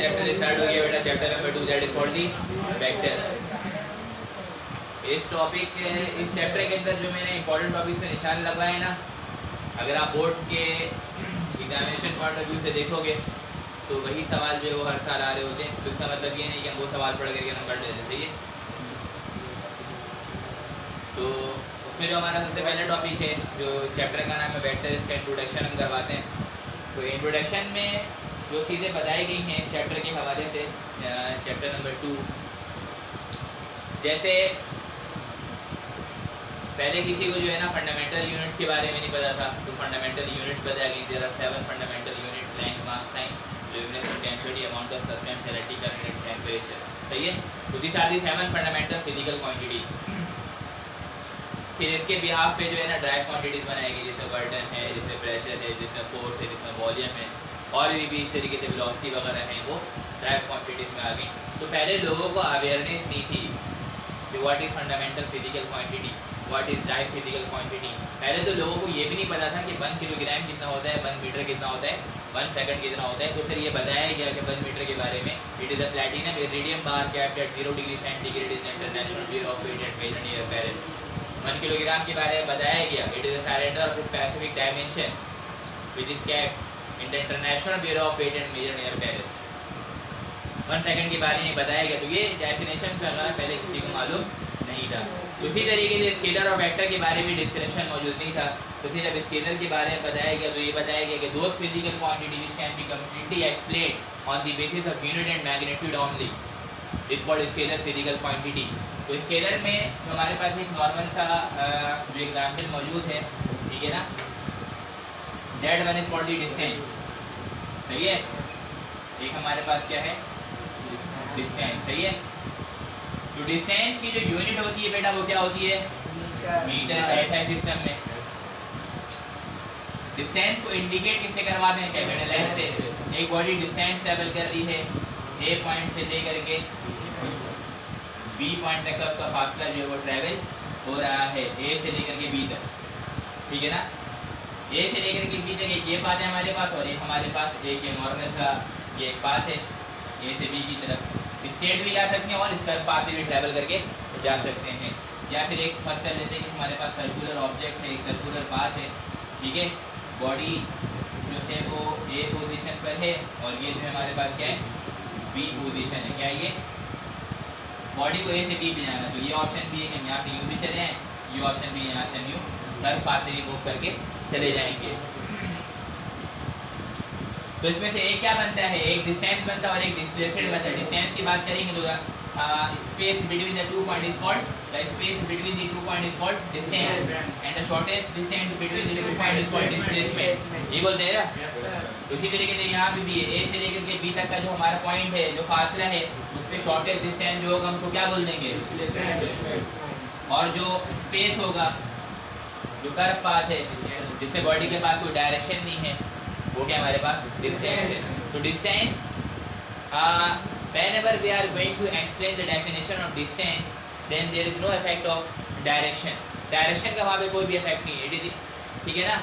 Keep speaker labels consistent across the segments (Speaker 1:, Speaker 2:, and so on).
Speaker 1: Chapter start हो गया बेटा, chapter number 2 that is for the vector. इस टॉपिक इस चैप्टर के अंदर जो मैंने इंपॉर्टेंट टॉपिक पे निशान लगवाए ना, अगर आप बोर्ड के एग्जामिनेशन पॉइंट ऑफ व्यू से देखोगे तो वही सवाल जो है वो हर साल आ रहे होते हैं। तो इसका मतलब ये नहीं कि हम वो सवाल पढ़ करके नंबर दे देते हैं। तो उसमें जो हमारा सबसे पहला टॉपिक है, जो चैप्टर का नाम है वेक्टर, इसका इंट्रोडक्शन हम करवाते हैं। तो इंट्रोडक्शन में जो चीज़ें बताई गई हैं चैप्टर के हवाले से, चैप्टर नंबर 2, जैसे पहले किसी को जो है ना फंडामेंटल यूनिट्स के बारे में नहीं पता था, तो फंडामेंटल यूनिट्स बताया गई। There are 7 fundamental units: length, mass, time, luminous intensity, amount of substance, theoretical and temperature। सही है। तो these are the 7 fundamental physical quantities। फिर इसके बिहाफ पे जो है ना ड्राइव क्वांटिटीज बनाएगी, जिसमें बर्डन है, जिसमें प्रेशर है, जिसमें फोर्स है, जिसमें वॉल्यूम है, और भी इस तरीके से वेलोसिटी वगैरह हैं, वो ड्राइव क्वांटिटीज में आ गई। तो पहले लोगों को अवेयरनेस नहीं थी कि what is fundamental physical quantity, what is drive physical quantity. पहले तो लोगों को ये भी नहीं पता था कि 1 किलोग्राम कितना होता है, 1 मीटर कितना होता है, 1 सेकंड कितना होता है। तो फिर ये बताया गया कि 1 मीटर के बारे में, it is a platinum iridium bar kept at 0 degree centigrade in international bureau of weight and measure near Paris. 1 kilogram के बारे में बताया गया, it is a cylinder of specific dimension which is kept in the international bureau of weight and measure near Paris. 1 second के बारे में बताया गया। तो ये डेफिनेशन वगैरह पहले किसी को मालूम नहीं था। उसी तरीके से स्केलर और वेक्टर के बारे में डिस्क्रिप्शन मौजूद नहीं था। तो फिर जब स्केलर के बारे में बताया गया तो ये बताया गया कि those physical quantity which can be completely explained on the basis of unit and magnitude only is called scalar physical quantity. तो स्केलर में हमारे पास एक नॉर्मल सा जो एग्जाम्पल मौजूद है, ठीक है ना, Z1 is called the distance. सही है। एक हमारे पास क्या है, डिस्टेंस। सही है। तो डिस्टेंस की जो यूनिट होती है बेटा वो क्या होती है, मीटर है सिस्टम में। डिस्टेंस को इंडिकेट किससे करवाते हैं, कैपिटल एस से। एक बॉडी डिस्टेंस ट्रैवल कर रही है ए पॉइंट से लेकर के बी पॉइंट तक का उसका फासला जो है वो ट्रैवल हो रहा है, ए से लेकर के बी तक। ठीक है ना। ए से लेकर के बी तक एक ये पाथ है हमारे पास, और एक हमारे पास एक ये नॉर्मल सा ये एक पाथ है ए से बी की तरफ। स्ट्रेट भी जा सकते हैं और इस तरफ पाथ भी ट्रैवल करके जा सकते हैं। या फिर एक फर्स्ट कर लेते हैं कि हमारे पास सर्कुलर ऑब्जेक्ट है, एक सर्कुलर पाथ है। ठीक है। बॉडी जो है वो ए पोजीशन पर है और ये जो है हमारे पास क्या है, बी पोजीशन है। क्या ये बॉडी को ए से बी पे जाना, तो ये ऑप्शन भी है कि हम यहाँ से यू भी चले जाएँ, ये ऑप्शन भी यहाँ से हम यूँ तरफ पाथ से मूव करके चले जाएंगे। तो इसमें से एक क्या बनता है, एक डिस्टेंस बनता है और एक डिस्प्लेसमेंट बनता है। डिस्टेंस की बात करेंगे तो space between the 2 point is called, the space between the 2 point is called distance, and the shortest distance between the 2 point is called displacement. ये बोलते हैं ना। उसी तरीके से यहाँ पे भी है, ए से लेकर के बी तक का जो हमारा पॉइंट है, जो फासला है, उस पर शॉर्टेस्ट डिस्टेंस जो होगा हमको क्या बोल देंगे, और जो स्पेस होगा, जो कर्व पाथ है, जिससे बॉडी के पास कोई डायरेक्शन नहीं है, वो क्या हमारे पास डिस्टेंस है। तो distance whenever we are going to explain the definition of distance, then there is no effect of direction। Direction का वहाँ पे कोई भी इफेक्ट नहीं है। ठीक है ना।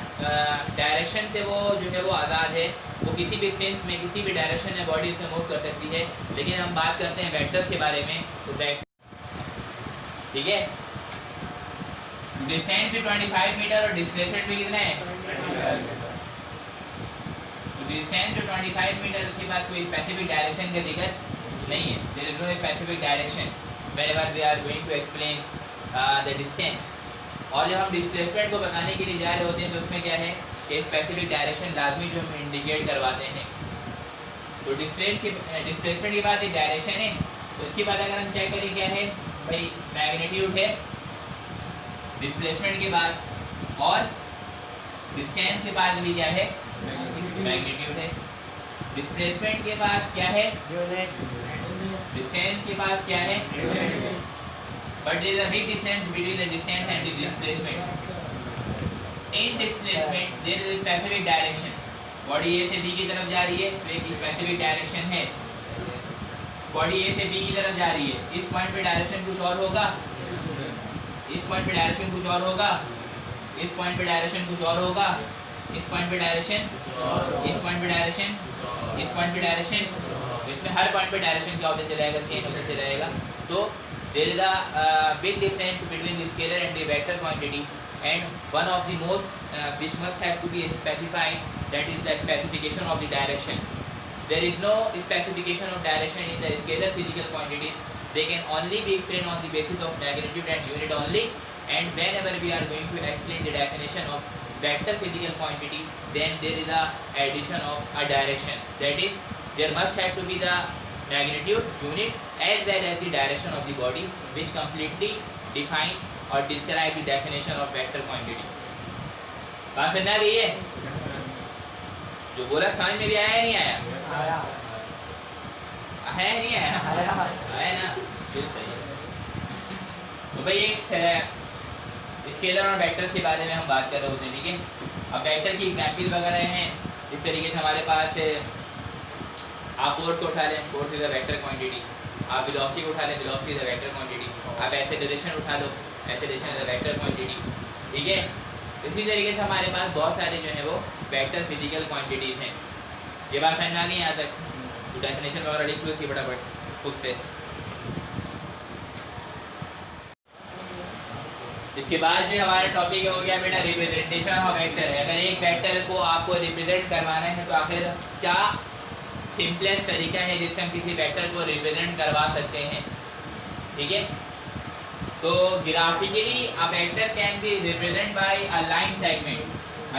Speaker 1: डायरेक्शन से वो जो है वो आज़ाद है, वो किसी भी सेंस में किसी भी डायरेक्शन में बॉडी से मूव कर सकती है। लेकिन हम बात करते हैं वेक्टर्स के बारे में, तो ठीक है, डिस्टेंस भी 25 मीटर और डिस्प्लेसमेंट भी कितना है, डिस्टेंस जो 25 मीटर, उसके बाद कोई स्पेसिफिक डायरेक्शन का जिक्र नहीं है। There is no specific direction whenever we are going to explain the distance. और जब हम डिस्प्लेसमेंट को बताने के लिए जा रहे होते हैं तो उसमें क्या है कि स्पेसिफिक डायरेक्शन लाजमी जो हम इंडिकेट करवाते हैं। तो डिस्प्लेसमेंट के बाद एक डायरेक्शन है, तो इसके बाद अगर हम चेक करें क्या है भाई, मैग्नीट्यूड है डिस्प्लेसमेंट के बाद, और डिस्टेंस के बाद भी क्या है, मैग्नीट्यूड है। डिस्प्लेसमेंट के पास क्या है, डिस्टेंस के पास क्या है, but there is a big difference between the distance and the displacement. In displacement there is a specific direction. Body A से बी की तरफ जा रही है तो एक स्पेसिफिक डायरेक्शन है। बॉडी ए से बी की तरफ जा रही है, इस पॉइंट पे डायरेक्शन कुछ और होगा, इस पॉइंट पे डायरेक्शन कुछ और होगा, इस पॉइंट पे डायरेक्शन कुछ और होगा, इस पॉइंट पे डायरेक्शन, इस पॉइंट पे डायरेक्शन, इस पॉइंट पे डायरेक्शन, इस इसमें हर पॉइंट पे डायरेक्शन क्या होता चला जाएगा, चेंज होता चला जाएगा। तो there is a big difference between the scalar and the vector quantity and one of the most which must have to be specified, that is the specification of the direction. There is no specification of direction in the scalar physical quantities. They can only be explained on the basis of magnitude and unit only. And whenever we are going to explain the definition of vector physical quantity, then there is a addition of a direction. That is, there must have to be the magnitude, unit, as well as the direction of the body, which completely define or describe the definition of vector quantity. बात समझ आ गई है? जो बोला समझ में भी आया नहीं आया? आया नहीं आया? आया ना? फिर सही है। तो भाई एक स्केलर और वेक्टर के बारे में हम बात कर रहे होते हैं, ठीक है? अब वेक्टर की एग्जाम्पल वगैरह हैं इस तरीके से हमारे पास। आप फोर्स को उठा लें, force is a vector quantity. आप वेलोसिटी को उठा लें, velocity is a vector quantity. आप एक्सेलरेशन उठा लो, acceleration is a vector quantity, ठीक है? इसी तरीके से हमारे पास बहुत सारे जो है वो वेक्टर फिजिकल क्वांटिटीज़ हैं। ये बात समझ में आ गई यहाँ तक? तो डेफिनेशन वगैरह लिख लो इसकी फटाफट खुद से। इसके बाद जो हमारा टॉपिक हो गया बेटा रिप्रेजेंटेशन ऑफ वेक्टर है। अगर एक वेक्टर को आपको रिप्रेजेंट करवाना है तो आखिर क्या सिंपलेस्ट तरीका है जिससे हम किसी वेक्टर को रिप्रेजेंट करवा सकते हैं, ठीक है? तो graphically a vector can be represent by a line segment.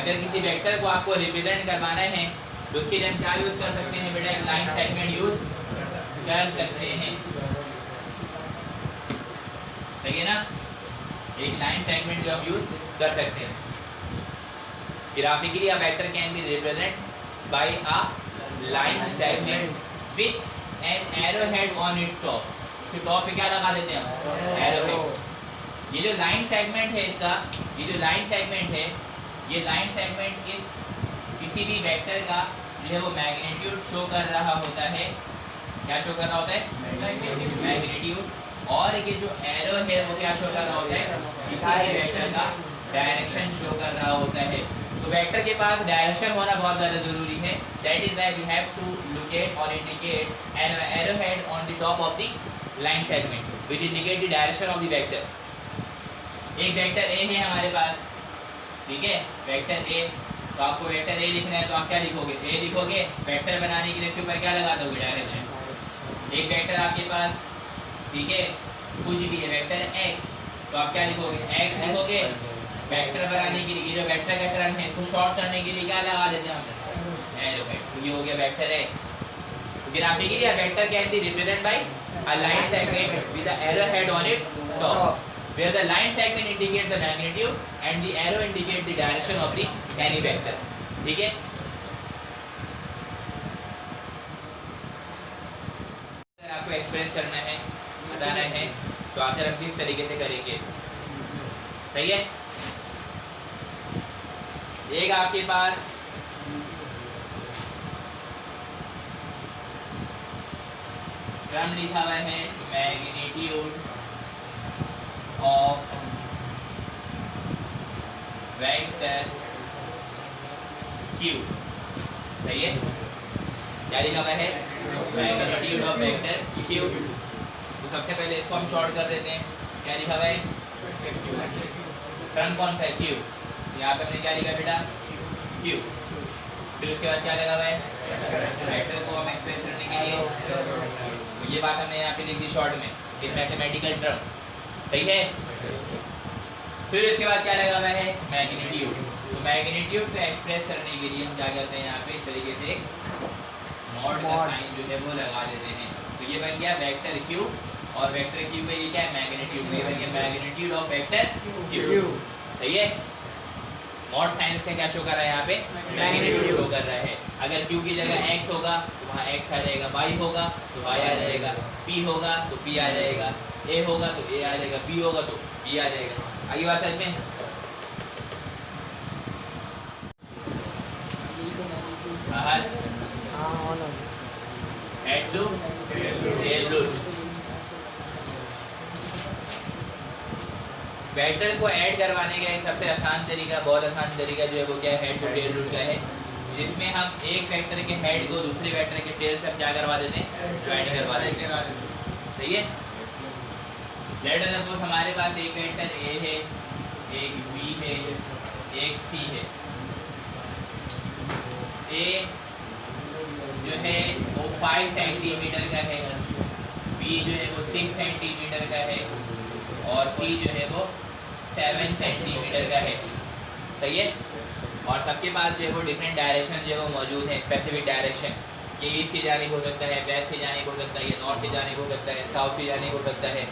Speaker 1: अगर किसी वेक्टर को आपको रिप्रेजेंट करवाना है तो उसके लिए हम क्या यूज़ कर सकते हैं बेटा? एक लाइन सेगमेंट यूज़ कर सकते हैं, सही है ना? एक लाइन सेगमेंट जो हम यूज़ कर सकते हैं। Graphically a vector can be represent by a line segment with an arrow head on its top. तो टॉप पे क्या लगा देते हैं हम? Arrow head. ये जो लाइन सेगमेंट है इसका, ये जो लाइन सेगमेंट है, ये लाइन सेगमेंट इस किसी भी वेक्टर का जो है वो मैग्नीट्यूड शो कर रहा होता है। क्या शो कर रहा होता है? मैग्नीट्यूड। और ये जो एरो है वो क्या शो कर रहा होता है? किसी भी वेक्टर का डायरेक्शन शो कर रहा होता है। तो वेक्टर के पास डायरेक्शन होना बहुत ज़्यादा ज़रूरी है। That is why we have to locate और indicate an arrow head on the top of the line segment which indicate the direction of the vector. एक वेक्टर ए है हमारे पास, ठीक है? वेक्टर ए, तो आपको वेक्टर ए लिखना है तो आप क्या लिखोगे? ए लिखोगे। वेक्टर बनाने के लिए इसके ऊपर क्या लगा दोगे? डायरेक्शन। एक वेक्टर आपके पास, ठीक है, कुछ भी है, वेक्टर एक्स, तो आप क्या लिखोगे? एक्स लिखोगे। वेक्टर बनाने के लिए जो वेक्टर का क्रम है इसको शॉर्ट करने के लिए क्या लगा देते हैं हम? Arrow head. तो ये हो गया vector x. Graphically a vector can be represented by a line segment with the arrow head on its top, where the line segment indicates the magnitude and the arrow indicates the direction of the any vector, ठीक है? अगर आपको express करना है, बताना है, तो आखिर आप किस तरीके से करेंगे, सही है? एक आपके पास क्रम लिखा हुआ है मैग्नीट्यूड ऑफ वेक्टर क्यू, सही है? क्या लिखा हुआ है? Magnitude of vector Q. तो सबसे पहले इसको हम शॉर्ट कर देते हैं। क्या लिखा हुआ है? क्रम कौन सा है? क्यू। यहाँ पे हमने क्या लिखा बेटा? क्यू। फिर उसके बाद क्या लगा हुआ है? वेक्टर को हम एक्सप्रेस करने के लिए ये बात हमने यहाँ पे लिख दी शॉर्ट में, एक मैथमेटिकल टर्म, सही है? फिर इसके बाद क्या लगा हुआ है? मैग्नीट्यूड। तो मैग्नीट्यूड को एक्सप्रेस करने के लिए हम क्या करते हैं? यहाँ पे इस तरीके से मॉड का साइन जो है वो लगा देते हैं। तो ये बन गया वेक्टर क्यू, और वेक्टर क्यू का ये क्या है? मैग्नीट्यूड। ये बन गया मैग्नीट्यूड ऑफ वेक्टर क्यू, सही है? मॉड साइन इसका क्या शो कर रहा है? यहाँ पे मैग्नीट्यूड शो कर रहा है। अगर क्यू की जगह एक्स होगा तो वहाँ एक्स आ जाएगा, वाई होगा तो वाई आ जाएगा, पी होगा तो पी आ जाएगा, ए होगा तो ए आ जाएगा, बी होगा तो बी आ जाएगा। आगे बात समझ में? Head loop, tail loop. Vectors को ऐड करवाने का एक सबसे आसान तरीका, बहुत आसान तरीका जो है वो क्या है? हेड टू टेल रूट का है। जिसमें हम एक वेक्टर के हेड को दूसरे वेक्टर के टेल से हम क्या करवा देते हैं, ज्वाइन करवा देते हैं। सही है। लेट अस सपोज हमारे पास एक वेक्टर ए है, एक बी है, एक सी है। ए जो है वो 5 सेंटीमीटर का है, बी जो है वो 6 सेंटीमीटर का है और सी जो है वो 7 सेंटीमीटर का है। सही है। और सबके पास जो है वो डिफरेंट डायरेक्शन जो है वो मौजूद है, स्पेसिफिक डायरेक्शन। ये ईस्ट की जानिब हो सकता है, वेस्ट की जानिब हो सकता है, ये नॉर्थ की जानिब हो सकता है, साउथ की जानिब हो सकता है।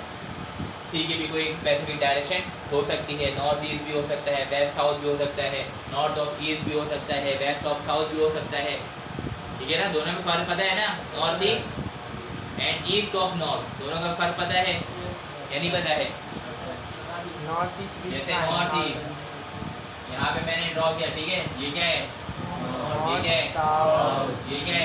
Speaker 1: सी की भी कोई स्पेसिफिक डायरेक्शन हो सकती है, नॉर्थ ईस्ट भी हो सकता है, वेस्ट साउथ भी हो सकता है, नॉर्थ ऑफ ईस्ट भी हो सकता है, वेस्ट ऑफ साउथ भी हो सकता है। ठीक है ना, दोनों में फर्क पता है ना, north east and east of north, दोनों का फर्क पता है या नहीं पता है?
Speaker 2: नॉर्थ ईस्ट,
Speaker 1: जैसे नॉर्थ ईस्ट यहाँ पे मैंने ड्रॉ किया, ठीक है, ये क्या है, ये क्या है, ये क्या है,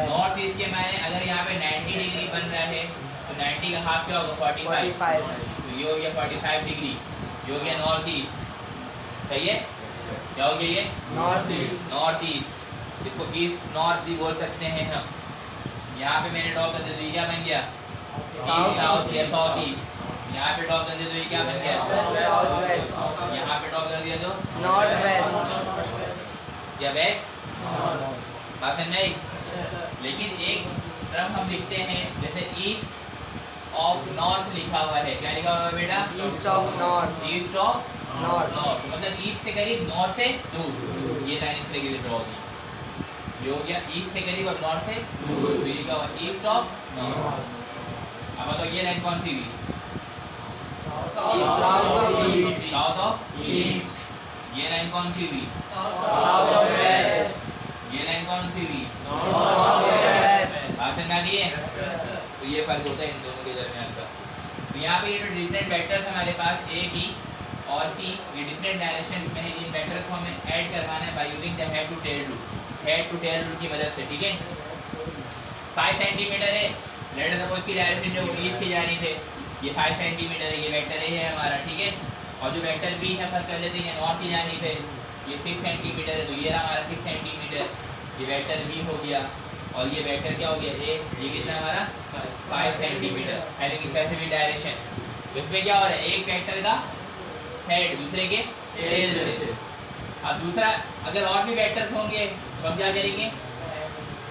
Speaker 1: नॉर्थ ईस्ट के मैंने अगर यहाँ पे 90 डिग्री बन रहा है तो 90 का हाफ क्या होगा, 45, तो ये हो गया 45 डिग्री, ये हो गया नॉर्थ ईस्ट। सही है। क्या हो गया ये,
Speaker 2: नॉर्थ ईस्ट,
Speaker 1: नॉर्थ ईस्ट। इसको ईस्ट नॉर्थ भी बोल सकते हैं हम। यहाँ पे मैंने ड्रॉ कर दिया तो ये क्या बन गया, साउथ या साउथ ईस्ट। यहाँ पे ड्रॉ कर दिया तो ये क्या बन गया,
Speaker 2: साउथ वेस्ट।
Speaker 1: यहाँ पे ड्रॉ कर दिया तो
Speaker 2: नॉर्थ वेस्ट
Speaker 1: या वेस्ट। बात नहीं, लेकिन एक टर्म हम लिखते हैं जैसे ईस्ट ऑफ नॉर्थ लिखा हुआ है, क्या लिखा हुआ है बेटा,
Speaker 2: east of north,
Speaker 1: east of
Speaker 2: north,
Speaker 1: north, मतलब ईस्ट से करीब नॉर्थ से दूर। ये लाइन इस तरीके से ड्रॉ की, ये हो गया ईस्ट से करीब और नॉर्थ से दूर, तो ये क्या हुआ, ईस्ट ऑफ नॉर्थ। अब बताओ ये लाइन कौन सी हुई,
Speaker 2: south of east,
Speaker 1: south of east. ये लाइन कौन सी हुई,
Speaker 2: साउथ ऑफ वेस्ट,
Speaker 1: ये लाइन कौन सी हुई,
Speaker 2: नॉर्थ ऑफ वेस्ट।
Speaker 1: बात समझ आ रही है। तो ये फर्क होता है इन दोनों के दरमियान का। तो यहाँ पे ये जो डिफरेंट वेक्टर्स हमारे पास ए बी और सी, ये डिफरेंट डायरेक्शन में है, इन वेक्टर को हमें ऐड करवाना है by using the head to tail rule, head to tail rule की मदद से। ठीक है, 5 सेंटीमीटर है, लेट अस सपोज की डायरेक्शन जो ईस्ट की जानिब है, ये 5 सेंटीमीटर है, ये वेक्टर ए है हमारा। ठीक है, और जो वेक्टर बी है फर्स्ट कर लेते हैं, नॉर्थ की जानिब है, ये 6 सेंटीमीटर है, तो ये रहा हमारा 6 सेंटीमीटर, ये वेक्टर बी हो गया। और ये वेक्टर क्या हो गया ए, ये कितना हमारा 5 सेंटीमीटर, हैविंग स्पेसिफिक डायरेक्शन। तो इसमें क्या हो रहा है, एक वेक्टर का हेड दूसरे के टेल से। अब दूसरा अगर और भी वेक्टर्स होंगे तो हम क्या करेंगे,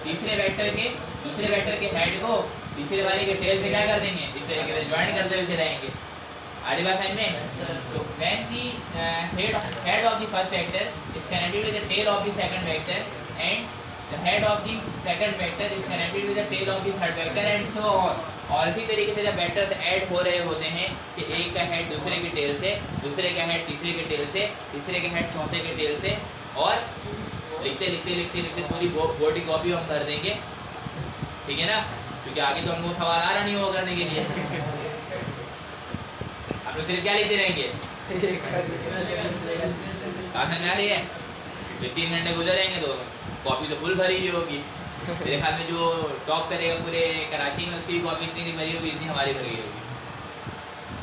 Speaker 1: तीसरे वेक्टर के दूसरे वेक्टर के हेड को तीसरे वाले के टेल से क्या कर देंगे, इस तरीके से ज्वाइन करते हुए चलाएंगे। आगे बात समझ में। तो when the head of the first vector is connected with the tail of the second vector and the head of the second vector is connected with the tail of the third vector and so on. और इसी तरीके से जब vectors add हो रहे होते हैं कि एक का हेड दूसरे के टेल से, दूसरे का हेड तीसरे के टेल से, तीसरे के हेड चौथे के टेल से, और लिखते लिखते लिखते लिखते पूरी बॉडी कॉपी हम कर देंगे। ठीक है ना, क्योंकि आगे तो हमको सवाल आ रहा नहीं होगा करने के लिए, आप लोग सिर्फ क्या लिखते रहेंगे, समझ आ रही है। 3 घंटे गुजरेंगे तो कॉपी तो फुल भरी हुई होगी। मेरे ख्याल में जो टॉप करेगा पूरे कराची में उसकी कॉपी इतनी भरी होगी इतनी हमारी भरी होगी।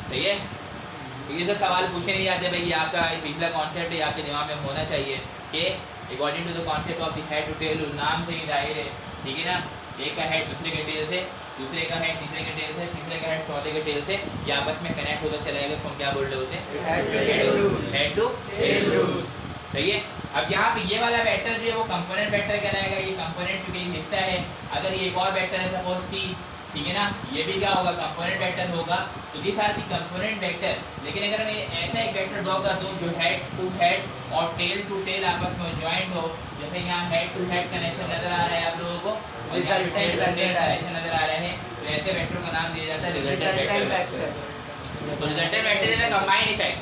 Speaker 1: सही है। तो ये सब सवाल पूछे नहीं जाते भाई, आपका पिछला कॉन्सेप्ट है आपके दिमाग में होना चाहिए कि according to the concept of the head to tail, नाम से ही जाहिर है। ठीक है ना, एक का हेड दूसरे के टेल से, दूसरे का हेड तीसरे के टेल से, तीसरे का हेड चौथे के टेल से, ये आपस में कनेक्ट होता चला जाएगा। तो हम क्या बोल रहे होते हैं, हेड टू टेल रूल। सही है। अब यहाँ पे ये वाला वेक्टर जो है वो कंपोनेंट वेक्टर कहलाएगा। ये कंपोनेंट चूंकि हिस्सा है, अगर ये एक और वेक्टर है सपोज सी, ठीक है ना, ये भी क्या होगा, कंपोनेंट वेक्टर होगा। तो ये सारी कंपोनेंट वेक्टर, लेकिन अगर मैं ऐसा एक वेक्टर ड्रॉ कर दूं जो हेड टू हेड और टेल टू टेल आपस में ज्वाइंट हो, जैसे यहाँ हेड टू हेड कनेक्शन नजर आ रहा है आप लोगों को, रिजल्टेंट कनेक्शन नजर आ रहे हैं, तो ऐसे वेक्टर का नाम दिया जाता है रिजल्टेंट वेक्टर। तो resultant vector is a combined effect.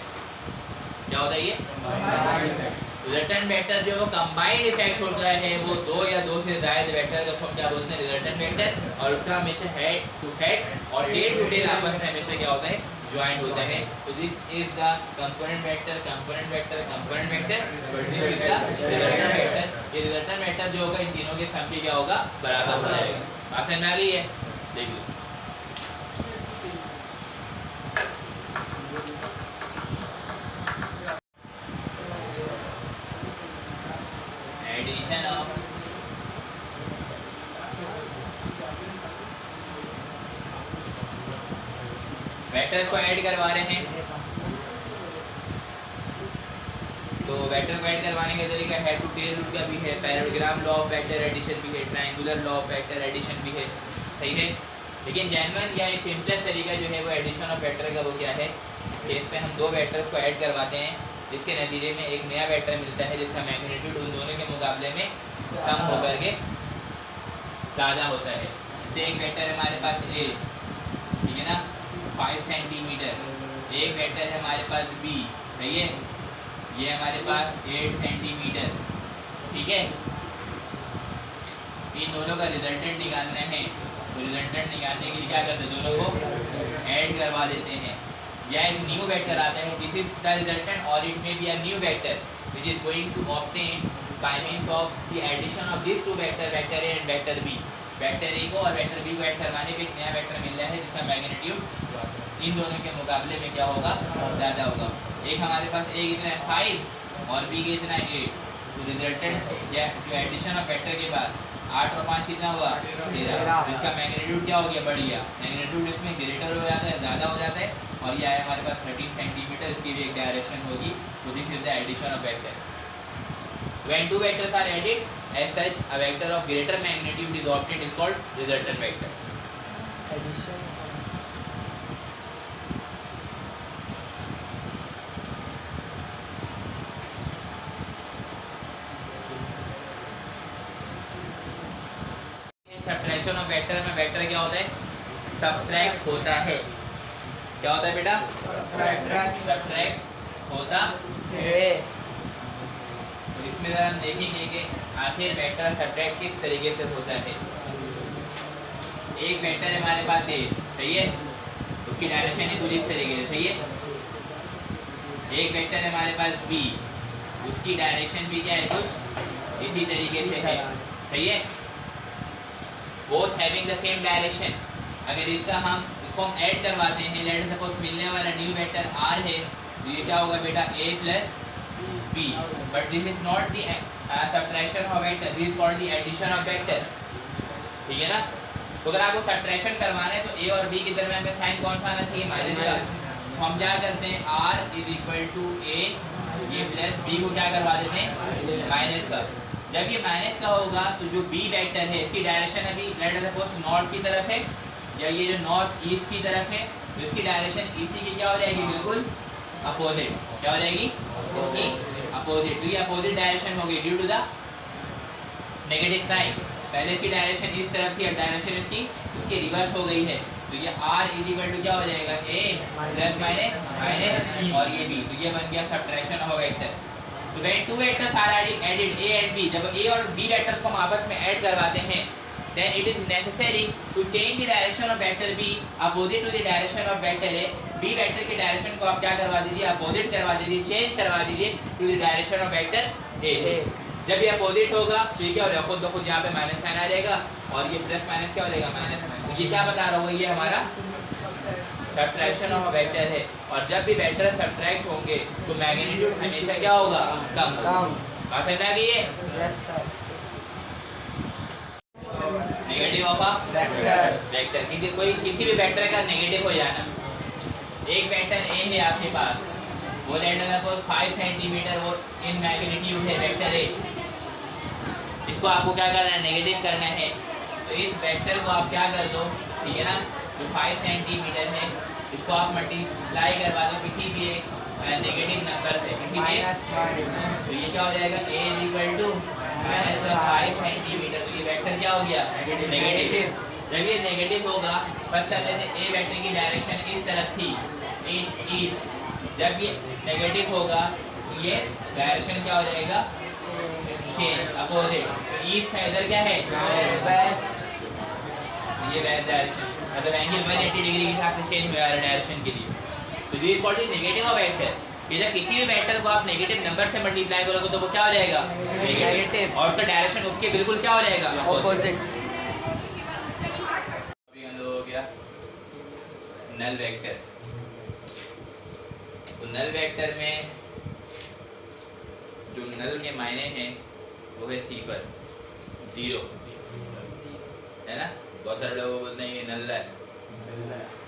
Speaker 1: क्या होता है ये, रिजल्टेंट वेक्टर जो वो कंबाइंड इफेक्ट होता है, वो दो या दो से ज्यादा वेक्टर का हम क्या बोलते हैं, रिजल्टेंट वेक्टर। और उसका हमेशा हेड टू हेड और टेल टू टेल आपस में हमेशा क्या होता है, ज्वाइंट होता है। तो this is the component vector, component vector, component vector, but this is the resultant vector. ये रिजल्टेंट वेक्टर जो होगा इन तीनों के सम के क्या होगा, बराबर हो जाएगा। बात समझ में आ गई है, देख लो। एडिशन ऑफ वेक्टर्स को ऐड करवा रहे हैं। तो वेक्टर को ऐड करवाने का तरीका हेड टू टेल रूल का भी है, parallelogram law of vector addition भी है, triangular law of vector addition भी है, सही है। लेकिन जेन्युइन या एक सिंपलेस्ट तरीका जो है वो एडिशन ऑफ वेक्टर का वो क्या है कि इसमें हम दो वेक्टर्स को ऐड करवाते हैं, जिसके नतीजे में एक नया वेक्टर मिलता है जिसका मैग्नीट्यूड उन दोनों के मुकाबले में कम होकर के ज़्यादा होता है। जैसे एक वेक्टर है हमारे पास ए, ठीक है ना, 5 सेंटीमीटर, एक वेक्टर है हमारे पास बी, सही है, ये हमारे पास 8 सेंटीमीटर, ठीक है। इन दोनों का रिजल्टेंट निकालना है, तो रिजल्टेंट निकालने के लिए क्या करते हैं, दोनों को ऐड करवा देते हैं। या एक न्यू वेक्टर आता है, दिस इज द रिजल्टेंट और it may be a new vector which is going to obtain by means of the addition of this two vector, vector A and vector B. Vector A को और vector B को add करवाने पे एक नया vector मिल रहा है जिसका मैग्नीट्यूड इन दोनों के मुकाबले में क्या होगा, ज़्यादा होगा। एक हमारे पास ए कितना है 5 और बी कितना है 8, तो रिजल्टेंट या जो एडिशन ऑफ वेक्टर के बाद 8 और 5 कितना हुआ 13, जिसका मैग्नीट्यूड क्या हो गया, बढ़ गया। मैग्नीट्यूड इसमें ग्रेटर हो जाता है, ज़्यादा हो जाता है। और ये आया हमारे पास 13 सेंटीमीटर, इसकी भी एक डायरेक्शन होगी, तो this is the addition of vector. When two vectors are added, as such, a vector of greater magnitude is obtained is called resultant vector.
Speaker 2: Addition.
Speaker 1: Subtraction of vector में वेक्टर क्या होता है, subtract होता है। क्या होता है बेटा, सब्ट्रैक्ट होता है। तो इसमें जरा हम देखेंगे कि आखिर वेक्टर सब्ट्रैक्ट किस तरीके से होता है। एक वेक्टर है हमारे पास ए, सही है, उसकी डायरेक्शन है कुछ इस तरीके से, सही है। एक वेक्टर है हमारे पास बी, उसकी डायरेक्शन भी क्या है, कुछ इसी तरीके से है, सही है। Both having the same direction. अगर इसको हम ऐड करवाते हैं, लेट सपोज मिलने वाला न्यू वेक्टर आर है, तो ये क्या होगा बेटा a plus B, but this is not the subtraction of vector, this is called the addition of vector, ठीक है ना। तो अगर आपको सब्ट्रैक्शन करवाना है तो a और b के दरमियान में साइन कौन सा आना चाहिए, माइनस का। तो हम क्या करते हैं, r is equal to a, ये प्लस b को क्या करवा देते हैं, माइनस का। जब ये माइनस का होगा तो जो b वेक्टर है इसकी डायरेक्शन अभी लेट सपोज नॉर्थ की तरफ है, या ये जो नॉर्थ ईस्ट की तरफ है, तो इसकी डायरेक्शन इसी की क्या हो जाएगी, बिल्कुल अपोजिट। क्या हो जाएगी, इसकी अपोजिट। तो ये अपोजिट डायरेक्शन होगी due to the negative sign. पहले इसकी डायरेक्शन इस तरफ थी, अब डायरेक्शन इसकी रिवर्स हो गई है, तो ये r इज इक्वल टू क्या हो जाएगा, a प्लस माइनस माइनस और ये b, तो ये बन गया सब्ट्रैक्शन ऑफ वेक्टर। तो when two vectors are added a and b, जब a और b वेक्टर्स को हम आपस में ऐड करवाते हैं, then it is necessary to change the direction of vector b opposite to the direction of vector a। b vector की direction को आप क्या करवा दीजिए, अपोजिट करवा दीजिए, चेंज करवा दीजिए to the direction of vector a। जब ये अपोजिट होगा तो ये क्या हो जाएगा, खुद ब खुद यहाँ पे माइनस साइन आ जाएगा, और ये प्लस माइनस क्या हो जाएगा, माइनस। तो ये क्या बता रहा होगा, ये हमारा सब्ट्रैक्शन ऑफ वेक्टर है। और जब भी वेक्टर सब्ट्रैक्ट होंगे तो मैग्नीट्यूड हमेशा क्या होगा, कम। बात समझ आ गई है।
Speaker 2: Yes sir.
Speaker 1: Negative of vector, किसी भी वेक्टर का नेगेटिव हो जाना। एक वेक्टर ए है आपके पास, वो लेट सपोज 5 सेंटीमीटर वो इन मैग्नीट्यूड है वेक्टर ए, इसको आपको क्या करना है, नेगेटिव करना है। तो इस वेक्टर को आप क्या कर दो, ठीक है ना, जो 5 सेंटीमीटर है इसको आप मल्टीप्लाई करवा दो किसी भी एक नेगेटिव नंबर से, किसी भी तो ये क्या हो जाएगा, a is equal to minus 5 centimetre. तो ये वेक्टर क्या हो गया, नेगेटिव। जब ये नेगेटिव होगा, फर्स्ट कर लेते हैं, a वेक्टर की डायरेक्शन इस तरफ थी, इन ईस्ट। जब ये नेगेटिव होगा ये डायरेक्शन क्या हो जाएगा, चेंज, अपोजिट। तो ईस्ट है, इधर क्या है,
Speaker 2: West.
Speaker 1: ये वेस्ट डायरेक्शन, मतलब एंगल 180 डिग्री के हिसाब से चेंज हो जा रहा है डायरेक्शन के लिए। तो this is called the negative of vector. कि जब किसी भी वेक्टर को आप नेगेटिव नंबर से मल्टीप्लाई करोगे तो वो क्या हो जाएगा, नेगेटिव, और उसका डायरेक्शन उसके बिल्कुल क्या हो जाएगा,
Speaker 2: Opposite.
Speaker 1: अभी हम लोग हो गया नल वेक्टर। तो नल वेक्टर में जो नल के मायने हैं वो है सिफर, जीरो, है ना। बहुत सारे लोग बोलते हैं ये नल्ला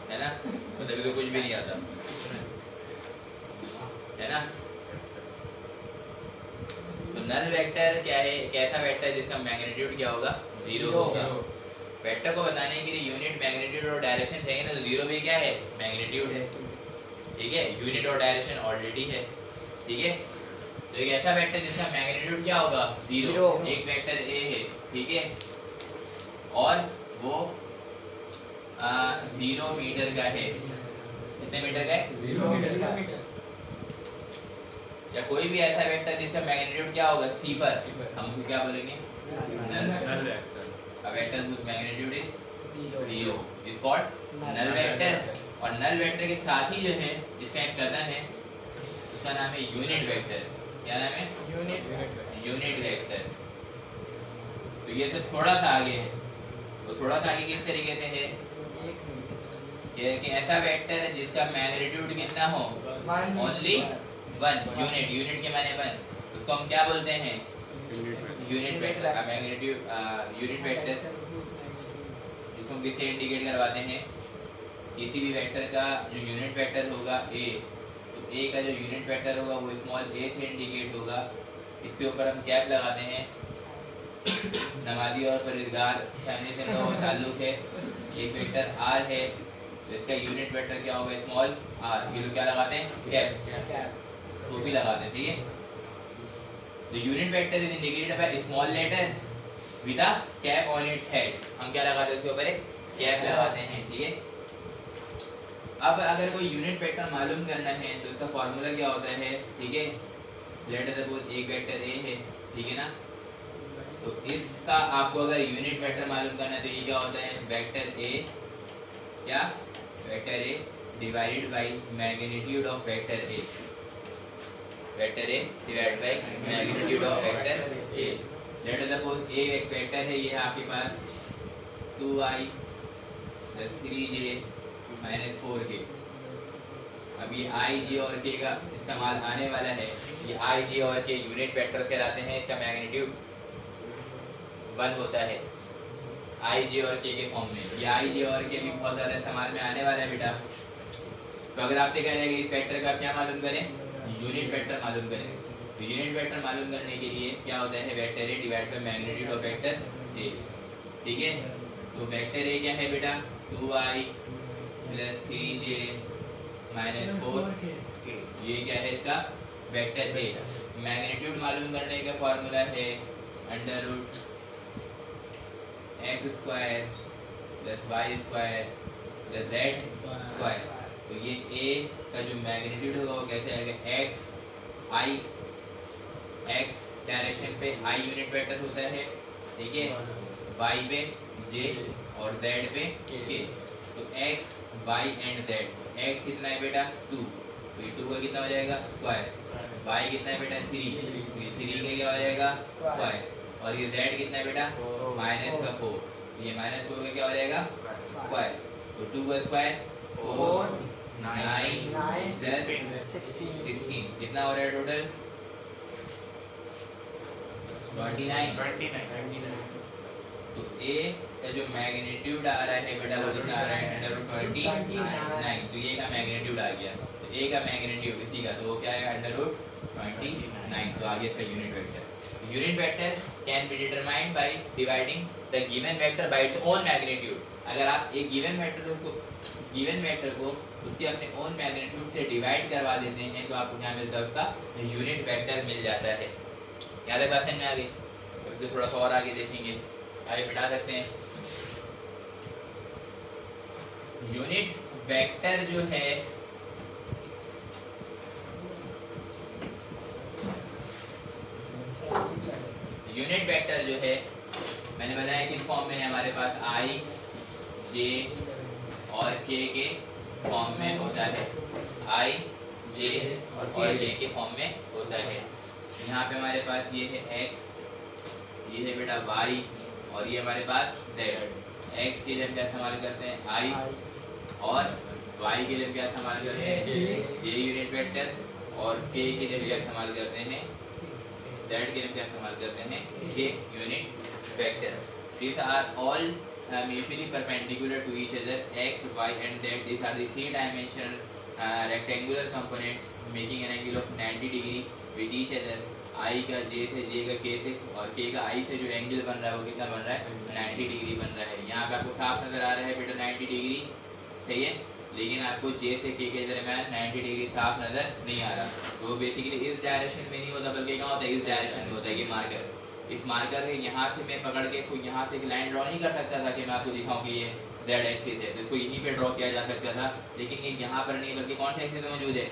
Speaker 1: है ना, मतलब तो कुछ भी नहीं आता, है ना। तो नल वेक्टर क्या है, एक ऐसा वेक्टर जिसका मैग्नीट्यूड क्या होगा, जीरो होगा। वेक्टर को बताने के लिए यूनिट, मैग्नीट्यूड और डायरेक्शन चाहिए ना, तो जीरो भी क्या है, मैग्नीट्यूड है, ठीक है। यूनिट और डायरेक्शन ऑलरेडी है, ठीक है। तो एक ऐसा वेक्टर जिसका मैग्नीट्यूड क्या होगा, जीरो, एक वेक्टर ए है, ठीक है, और वो 0 मीटर का है। कितने मीटर का है,
Speaker 2: 0 मीटर।
Speaker 1: या कोई भी ऐसा वेक्टर जिसका मैग्नीट्यूड क्या होगा, सिफर, हम उसको क्या बोलेंगे, null vector. A vector whose magnitude is 0 is called null vector। और नल वेक्टर के साथ ही जो है जिसका एक कजन है उसका नाम है यूनिट वेक्टर। क्या नाम है, यूनिट वेक्टर। तो ये सब थोड़ा सा आगे है। तो थोड़ा सा आगे किस तरीके से है, ये कि ऐसा वेक्टर है जिसका मैग्नीट्यूड कितना हो, ओनली 1 यूनिट, यूनिट के माने 1, उसको हम क्या बोलते हैं, यूनिट वेक्टर का मैग्नीट्यूड, यूनिट वेक्टर, जिसको हम किससे इंडिकेट करवाते हैं, किसी भी वेक्टर का जो यूनिट वेक्टर होगा ए, तो ए का जो यूनिट वेक्टर होगा वो स्मॉल ए से इंडिकेट होगा। इसके ऊपर हम कैप लगाते हैं। नमाजी और फरीदगार फैमिली से तो ताल्लुक है। एक वेक्टर आर है तो इसका यूनिट वेक्टर क्या होगा, स्मॉल आर। ये लोग क्या लगाते हैं, कैप, वो भी लगाते हैं, ठीक है। The unit vector is indicated by a small letter with a cap on its head। हम क्या लगाते हैं उसके ऊपर, एक कैप लगाते हैं, ठीक है। अब अगर कोई यूनिट वेक्टर मालूम करना है तो उसका फॉर्मूला क्या होता है, ठीक है। लेट अस सपोज एक वेक्टर ए है, ठीक है ना। तो इसका आपको अगर यूनिट वेक्टर मालूम करना है तो ये क्या होता है, वेक्टर ए, क्या, vector A divided by magnitude of vector A, vector A divided by magnitude of vector A. Let us suppose A एक वेक्टर है, ये है आपके पास 2i + 3j - 4k। अब ये i, j और k का इस्तेमाल आने वाला है। ये i, j और k यूनिट वेक्टर्स कहलाते हैं। इसका मैग्नीट्यूड 1 होता है i, j और k के फॉर्म में। ये i, j और k भी बहुत ज़्यादा इस्तेमाल में आने वाला है बेटा। तो अगर आपसे कह रहे हैं कि इस वेक्टर का क्या मालूम करें, यूनिट वेक्टर मालूम करें, तो यूनिट वेक्टर मालूम करने के लिए क्या होता है, vector A divide by magnitude of vector A, ठीक है। तो वेक्टर ए क्या है बेटा, 2i + 3j - 4k, ये क्या है इसका वेक्टर ए। मैग्नीट्यूड मालूम करने का फॉर्मूला है √x² + y² + z²। तो ये a का जो मैग्नीट्यूड होगा वो कैसे आएगा, x डायरेक्शन पे i यूनिट वेक्टर होता है, ठीक है, y पे j और z पे k। तो x, y and z, x कितना है बेटा 2, तो ये 2 का कितना हो जाएगा स्क्वायर, y कितना है बेटा 3, तो ये 3 का क्या हो जाएगा स्क्वायर, और ये z कितना है बेटा -4, ये -4 का क्या हो जाएगा स्क्वायर। तो 2 का स्क्वायर 4, 9 + 16 कितना हो रहा है टोटल 29। तो a का जो मैग्नीट्यूड आ रहा है बेटा वो कितना आ रहा है √29। तो ये का मैग्नीट्यूड आ गया। तो a का मैग्नीट्यूड इसी का, तो वो क्या है √29। तो आगे इसका unit vector. Unit vector can be determined by dividing the given vector by its own magnitude. अगर आप एक गिवन वेक्टर को उसके अपने ओन मैग्नीट्यूड से डिवाइड करवा देते हैं तो आपको क्या मिलता है, उसका यूनिट वेक्टर मिल जाता है। याद है, बात समझ में आ गई। इसको थोड़ा सा और आगे देखेंगे, आगे बिठा सकते हैं। यूनिट वेक्टर जो है मैंने बताया किस फॉर्म में है, हमारे पास i, j और k के फॉर्म में होता है। i, j और k के फॉर्म में होता है। यहाँ पे हमारे पास ये है x, ये है बेटा y और ये हमारे पास z। x के लिए हम क्या इस्तेमाल करते हैं i, और y के लिए क्या इस्तेमाल करते हैं j यूनिट वेक्टर, और k के लिए क्या इस्तेमाल करते हैं दैट के लिए क्या इस्तेमाल करते हैं, ये unit vector. These are all mutually perpendicular to each other. X, Y and Z. These are the three-dimensional rectangular components making an angle of 90 degree with each other. I का J से, J का K से और K का I से जो angle बन रहा है वो कितना बन रहा है, 90 डिग्री बन रहा है। यहाँ पे आपको साफ नजर आ रहा है बेटा 90 डिग्री, सही है, लेकिन आपको J से K के दरम्यान 90 डिग्री साफ नजर नहीं आ रहा। तो बेसिकली इस डायरेक्शन में नहीं होता बल्कि क्या होता है, इस डायरेक्शन में होता है। ये मार्कर, इस मार्कर है यहाँ से मैं पकड़ के इसको यहाँ से एक लाइन ड्रॉ नहीं कर सकता था कि मैं आपको दिखाऊं कि ये z एक्सिस है, तो इसको यहीं पे ड्रॉ किया जा सकता था, लेकिन ये यहाँ पर नहीं बल्कि कौन सा एक्सिस में मौजूद है,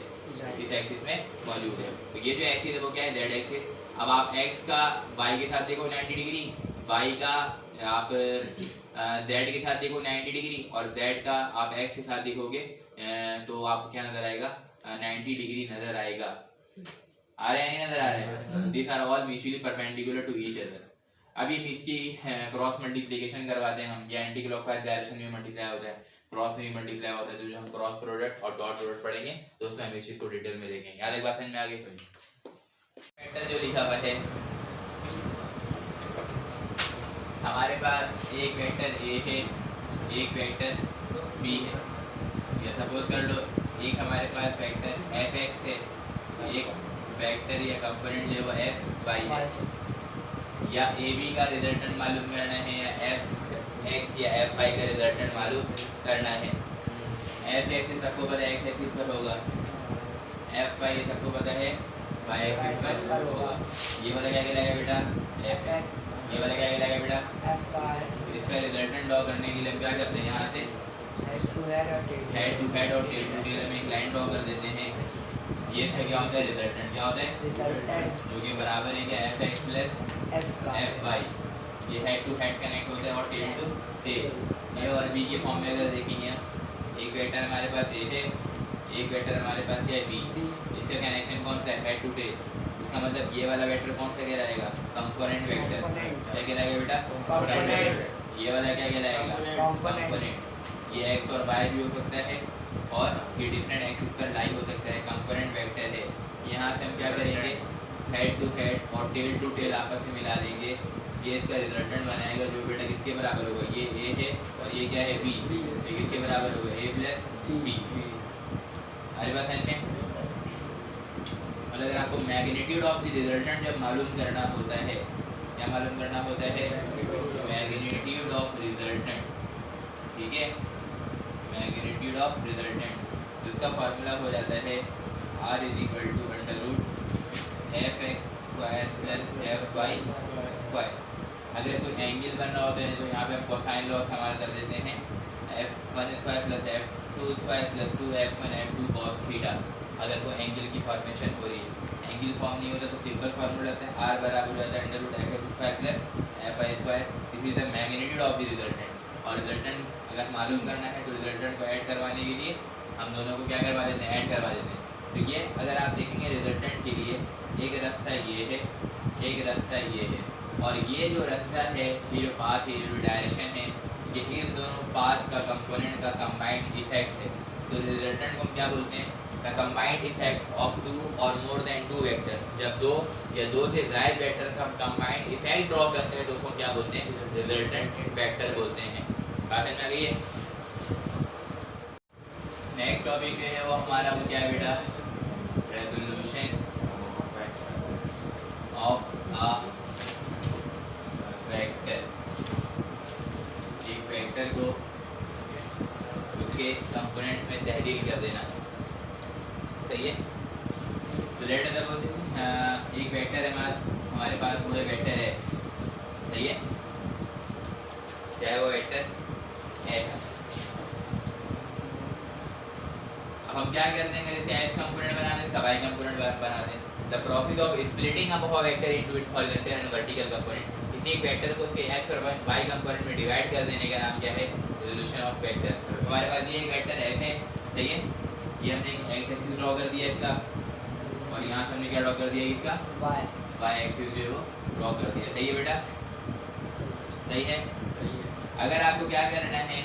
Speaker 1: इस एक्सिस में मौजूद है। तो ये जो एक्सिस है वो क्या है, z एक्सिस। अब आप x का y के साथ देखो 90 डिग्री, y का आप z के साथ देखो 90 डिग्री और z का आप x के साथ देखोगे तो आपको क्या नजर आएगा, 90 डिग्री नजर आएगा। आ रहा है नहीं नजर आ रहा है? These are all mutually perpendicular to each other। अभी इसकी क्रॉस मल्टीप्लिकेशन करवाते हैं हम, या एंटी क्लॉकवाइज डायरेक्शन में मल्टीप्लाई होता है, क्रॉस में भी मल्टीप्लाई होता है। तो जो हम क्रॉस प्रोडक्ट और डॉट प्रोडक्ट पढ़ेंगे तो उसमें हम इस चीज को डिटेल में देखेंगे। याद एक बात समझ में आगे सुनिए, वेक्टर जो लिखा हुआ है हमारे पास एक वेक्टर A है, एक वेक्टर B है। या सपोज कर लो एक हमारे पास वेक्टर Fx है, एक वेक्टर या कंपोनेंट जो है वो Fy है। या AB का रिजल्टेंट मालूम करना है या Fx या Fy का रिजल्टेंट मालूम करना है। Fx सबको पता है x एक्सिस पर होगा, Fy सबको पता है y एक्सिस पर होगा। ये वाला क्या कहलाएगा बेटा, Fx। ये वाला क्या कहलाएगा बेटा, Fy। इसका रिजल्टेंट ड्रॉ करने के लिए क्या करते हैं, यहाँ से हेड टू हेड और टेल टू टेल में एक लाइन ड्रॉ कर देते हैं। ये क्या होता है, रिजल्टेंट क्या होता है, जो कि बराबर है क्या, Fx प्लस Fy। ये हेड टू हेड कनेक्ट होता है और टेल टू टेल। ए और बी के फॉर्म में अगर देखेंगे एक वेक्टर हमारे पास ए है, एक वेक्टर हमारे पास क्या है बी, इसका कनेक्शन कौन सा है, हेड टू टेल। इसका मतलब ये वाला वेक्टर कौन सा कहलाएगा, कंपोनेंट वेक्टर। क्या कहलाएगा बेटा, कंपोनेंट। ये वाला क्या कहलाएगा, कंपोनेंट। ये एक्स और वाई भी हो सकता है और ये डिफरेंट एक्सिस पर लाई हो सकता है, कंपोनेंट वेक्टर है। यहाँ से हम क्या करेंगे, हेड टू हेड और टेल टू टेल आपस में मिला देंगे, ये इसका रिजल्टेंट बनाएगा जो बेटा किसके बराबर होगा, ये ए है और ये क्या है बी, ये किसके बराबर होगा, ए प्लस बी। हमारे पास है और अगर आपको मैग्नीट्यूड ऑफ द रिजल्टेंट जब मालूम करना होता है, क्या मालूम करना होता है, मैग्नीट्यूड ऑफ रिजल्टेंट, ठीक है, मैग्नीट्यूड ऑफ रिजल्टेंट। तो इसका फार्मूला हो जाता है r is equal to under root fx square plus fy square. अगर कोई एंगल बनना होता है तो यहाँ पे हम कोसाइन लॉ इस्तेमाल कर देते हैं, f1 square plus f2 square plus 2f1 f2 cos theta. अगर कोई एंगल की फॉर्मेशन हो रही है, एंगल फॉर्म नहीं होता तो सिंपल फार्मूला होता है r बराबर हो जाता है under root fx square plus fy square. This is the magnitude of the resultant. और रिजल्टेंट अगर मालूम करना है तो रिजल्टेंट को ऐड करवाने के लिए हम दोनों को क्या करवा देते हैं, ऐड करवा देते हैं। तो ये अगर आप देखेंगे रिजल्टेंट के लिए एक रास्ता ये है, एक रास्ता ये है, और ये जो रास्ता है, ये जो पाथ है, ये जो डायरेक्शन है, ये इन दोनों पाथ का कंपोनेंट का कंबाइंड इफेक्ट है। तो रिजल्टेंट को हम क्या बोलते हैं, the combined effect of two और मोर देन टू वेक्टर्स। जब दो या दो से ज़्यादा वेक्टर्स का हम कंबाइंड इफेक्ट ड्रॉ करते हैं तो उसको क्या बोलते हैं, रिजल्टेंट वेक्टर बोलते हैं। बात में आ गई है। नेक्स्ट टॉपिक जो है वो हमारा वो क्या है बेटा, रेजोल्यूशन ऑफ अ वेक्टर। एक वेक्टर को उसके कंपोनेंट में तहरीर कर देना, सही है। तो लेट सपोज एक वेक्टर है हमारे पास पूरा वेक्टर है, सही है, चाहे वो वेक्टर है। अब हम क्या कर देंगे, इसका एक्स कंपोनेंट बना दें, इसका वाई कंपोनेंट बना दें। The process of splitting up of a vector into its horizontal and vertical component. किसी एक वेक्टर को उसके एक्स और वाई कंपोनेंट में डिवाइड कर देने का नाम क्या है, रेजोल्यूशन ऑफ वेक्टर। हमारे पास ये एक वेक्टर एफ है, सही है, ये हमने एक्स एक्सिस ड्रॉ कर दिया इसका, और यहाँ से हमने क्या ड्रॉ कर दिया इसका, वाई एक्सिस जो है वो ड्रॉ कर दिया, सही है बेटा, सही है। अगर आपको क्या करना है,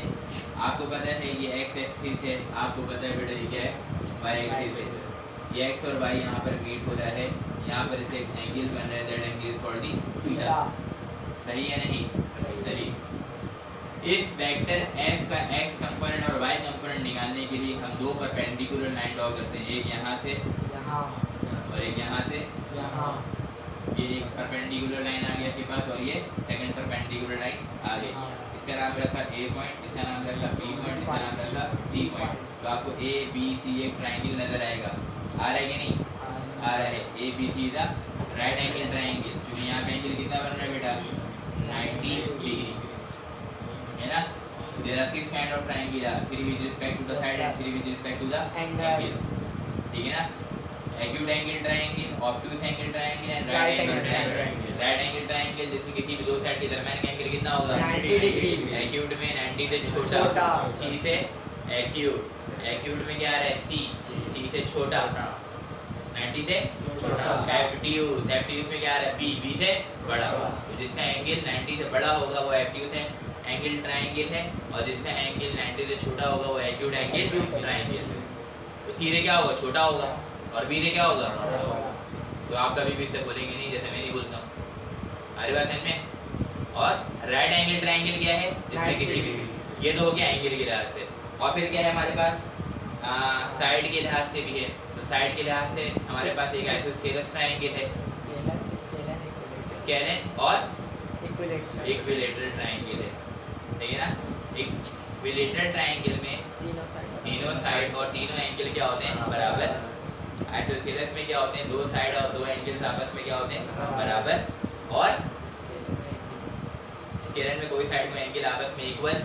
Speaker 1: आपको पता है ये एक्स एक्सिस है, आपको पता है बेटा ये क्या है, वाई एक्सिस है। ये एक्स और वाई यहाँ पर मीट हो रहा है, यहाँ पर इसे एक एंगल बन रहा है, that angle is called the theta. सही है नहीं? सही। इस वेक्टर f का x कंपोनेंट और y कंपोनेंट निकालने के लिए हम दो परपेंडिकुलर लाइन ड्रॉ करते हैं, एक यहाँ से
Speaker 2: यहाँ
Speaker 1: और एक यहाँ से।
Speaker 2: यहाँ
Speaker 1: ये एक परपेंडिकुलर लाइन आ गया आपके पास और ये सेकंड परपेंडिकुलर लाइन आ गई। इसका नाम रखा a पॉइंट, इसका नाम रखा b पॉइंट, इसका नाम रखा c पॉइंट। तो आपको a b c एक ट्रायंगल नजर आएगा, आ रहा है कि नहीं? आ रहा है। a b c the right angle triangle. क्योंकि यहाँ पे एंगल कितना बन रहा है बेटा? 90 डिग्री, है ना? There are 6 kind of triangle, 3 with respect to the side and 3 with respect to the angle. ठीक है ना? Acute angle triangle, obtuse angle triangle and right angle triangle. Right angle triangle जिसमें किसी भी दो साइड के दरमियान का एंगल कितना होगा?
Speaker 2: 90 डिग्री।
Speaker 1: Acute में 90 से छोटा, C से acute, acute में क्या आ रहा है? C से छोटा, 90 से छोटा। Obtuse, obtuse में क्या आ रहा है? B से बड़ा। तो जिसका एंगल 90 से बड़ा होगा वो obtuse है, एंगल ट्रायंगल है, और जिसका एंगल 90 से छोटा होगा वो एक्यूट एंगल ट्रायंगल। तो सी से क्या होगा? छोटा होगा, और बी से क्या होगा? तो आप कभी भी इससे बोलेंगे नहीं जैसे मैं नहीं बोलता हूँ। हमारी बात समझ में? और राइट एंगल ट्रायंगल क्या है? जिसमें किसी भी, ये तो हो गया एंगल के लिहाज से। और फिर क्या है हमारे पास? साइड के लिहाज से भी है। तो साइड के लिहाज से हमारे पास एक आइसोस्केलस ट्रायंगल है, स्केलेन और इक्विलेटरल ट्रायंगल है, ठीक है ना? इक्विलेटरल ट्रायंगल में तीनों साइड और तीनों एंगल क्या होते हैं? बराबर। आइसोस्केलस में क्या होते हैं? दो साइड और दो एंगल्स आपस में क्या होते हैं? बराबर। और स्केलेन में कोई साइड कोई एंगल आपस में इक्वल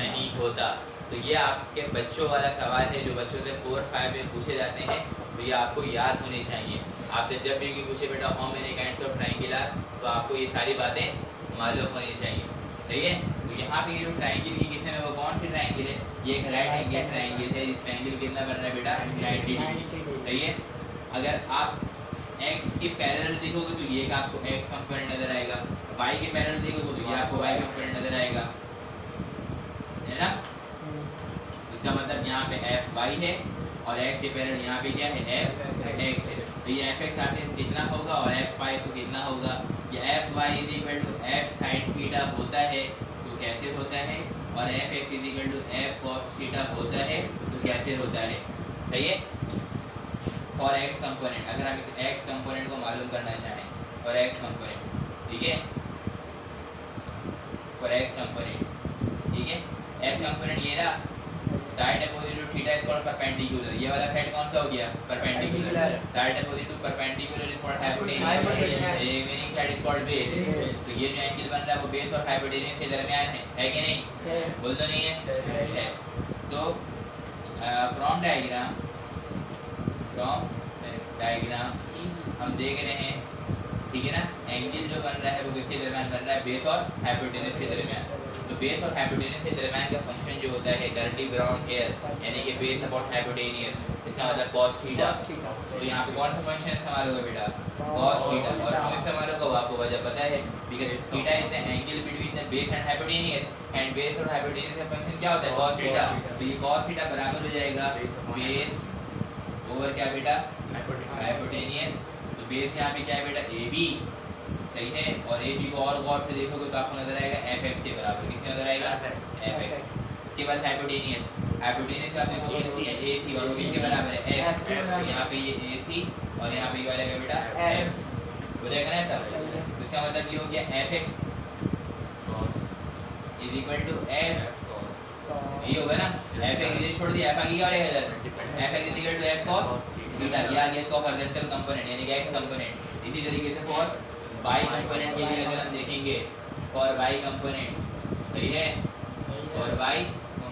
Speaker 1: नहीं होता। तो ये आपके बच्चों वाला सवाल है जो बच्चों से 4 5 में पूछे जाते हैं, तो ये आपको याद होने चाहिए। आपसे जब भी कोई पूछे बेटा how many kinds of triangle are, तो आपको ये सारी बातें मालूम होनी चाहिए, सही है? तो यहाँ पे ये जो ट्रायंगल की किस्म है वो कौन सी ट्रायंगल है? ये एक राइट एंगल ट्रायंगल है जिसमें एंगल कितना बन रहा है बेटा? 90 डिग्री, सही है? अगर आप x के पैरेलल देखोगे तो ये एक आपको x कंपोनेंट नजर आएगा, y के पैरेलल देखोगे तो ये आपको y कंपोनेंट नजर आएगा, है ना? इसका मतलब यहाँ पे f y है और x के पैरेलल यहाँ पे क्या है? f x है। तो ये f x आते कितना होगा और f y तो कितना होगा? ये f y is equal to f sin theta होता है, तो कैसे होता है? और f x is equal to f cos theta होता है, तो कैसे होता है? सही है? फॉर x कंपोनेंट, अगर हम इस x कंपोनेंट को मालूम करना चाहें और x कंपोनेंट, ठीक है? फॉर x कंपोनेंट, ठीक है? x कंपोनेंट ये ना side opposite to theta is called perpendicular. ये वाला साइड कौन सा हो गया? Perpendicular. Side opposite to perpendicular is called hypotenuse. Remaining side is called base. तो ये जो एंगल बन रहा है वो बेस और हाइपोटेन्यूज के दरमियान है कि नहीं? बोल तो नहीं है? तो फ्रॉम डायग्राम हम देख रहे हैं, ठीक है ना? एंगल जो बन रहा है वो किसके दरमियान बन रहा है? बेस और हाइपोटेन्यूज के दरमियान। तो बेस और हाइपोटेन्यूज के दरमियान का फंक्शन जो होता है डर्टी ब्राउन हेयर, यानी कि बेस अपॉन हाइपोटेन्यूज, इसका मतलब cos थीटा। तो यहाँ पे कौन सा फंक्शन इस्तेमाल होगा बेटा? cos theta. और क्यों इस्तेमाल होगा वो आपको वजह पता है? Because theta is the angle between the base and hypotenuse, and base और हाइपोटेन्यूज का फंक्शन क्या होता है? cos theta. तो ये cos थीटा बराबर हो जाएगा बेस ओवर क्या बेटा? हाइपोटेन्यूज। तो बेस यहाँ पे क्या है बेटा? AB, सही है? और AB को और गौर से देखोगे तो आपको नजर आएगा fx के बराबर। किसके नजर आएगा? fx। इसके बाद हाइपोटेन्यूज, हाइपोटेन्यूज आप देखोगे तो AC, और वो किसके बराबर है? f। यहाँ पे ये AC और यहाँ पे ये वाला बेटा f, हो जाएगा ना ऐसा? तो इसका मतलब ये हो गया fx is equal to f, ये होगा ना? fx इधर छोड़ दिया, f आगे क्या रहेगा इधर? fx is equal to f cos theta. ये आ गया इसका हॉरिजॉन्टल कंपोनेंट यानी कि x कंपोनेंट। इसी तरीके से फॉर y कंपोनेंट के लिए अगर हम देखेंगे, फॉर y कंपोनेंट, सही है? और y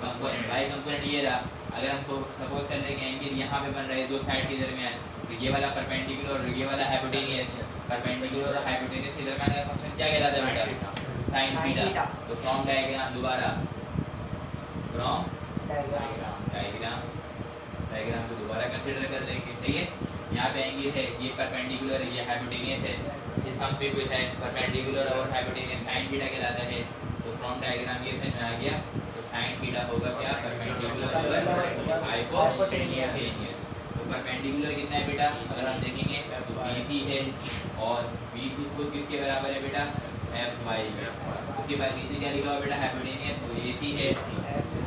Speaker 1: कंपोनेंट ये रहा। अगर हम सपोज कर लें कि एंगल यहाँ पे बन रहा है दो साइड के दरमियान, तो ये वाला परपेंडिकुलर और ये वाला हाइपोटेन्यूज। परपेंडिकुलर और हाइपोटेन्यूज के दरमियान का फंक्शन क्या कहलाता है बेटा? sin theta. तो फ्रॉम डायग्राम, दोबारा फ्रॉम डायग्राम को दोबारा कंसीडर कर लेंगे, ठीक है? यहाँ पे एंगल है, ये परपेंडिकुलर है, ये हाइपोटेन्यूज है। ये सम फिर कोई है परपेंडिकुलर और हाइपोटेन्यूज sin थीटा कहलाता है। तो फ्रॉम डायग्राम ये समझ में आ गया। तो sin थीटा होगा क्या? Perpendicular over hypotenuse. तो परपेंडिकुलर कितना है बेटा, अगर हम देखेंगे तो BC है और BC को किसके बराबर है बेटा, FY। उसके बाद नीचे क्या लिखा हुआ बेटा, हाइपोटेनियस, तो AC है,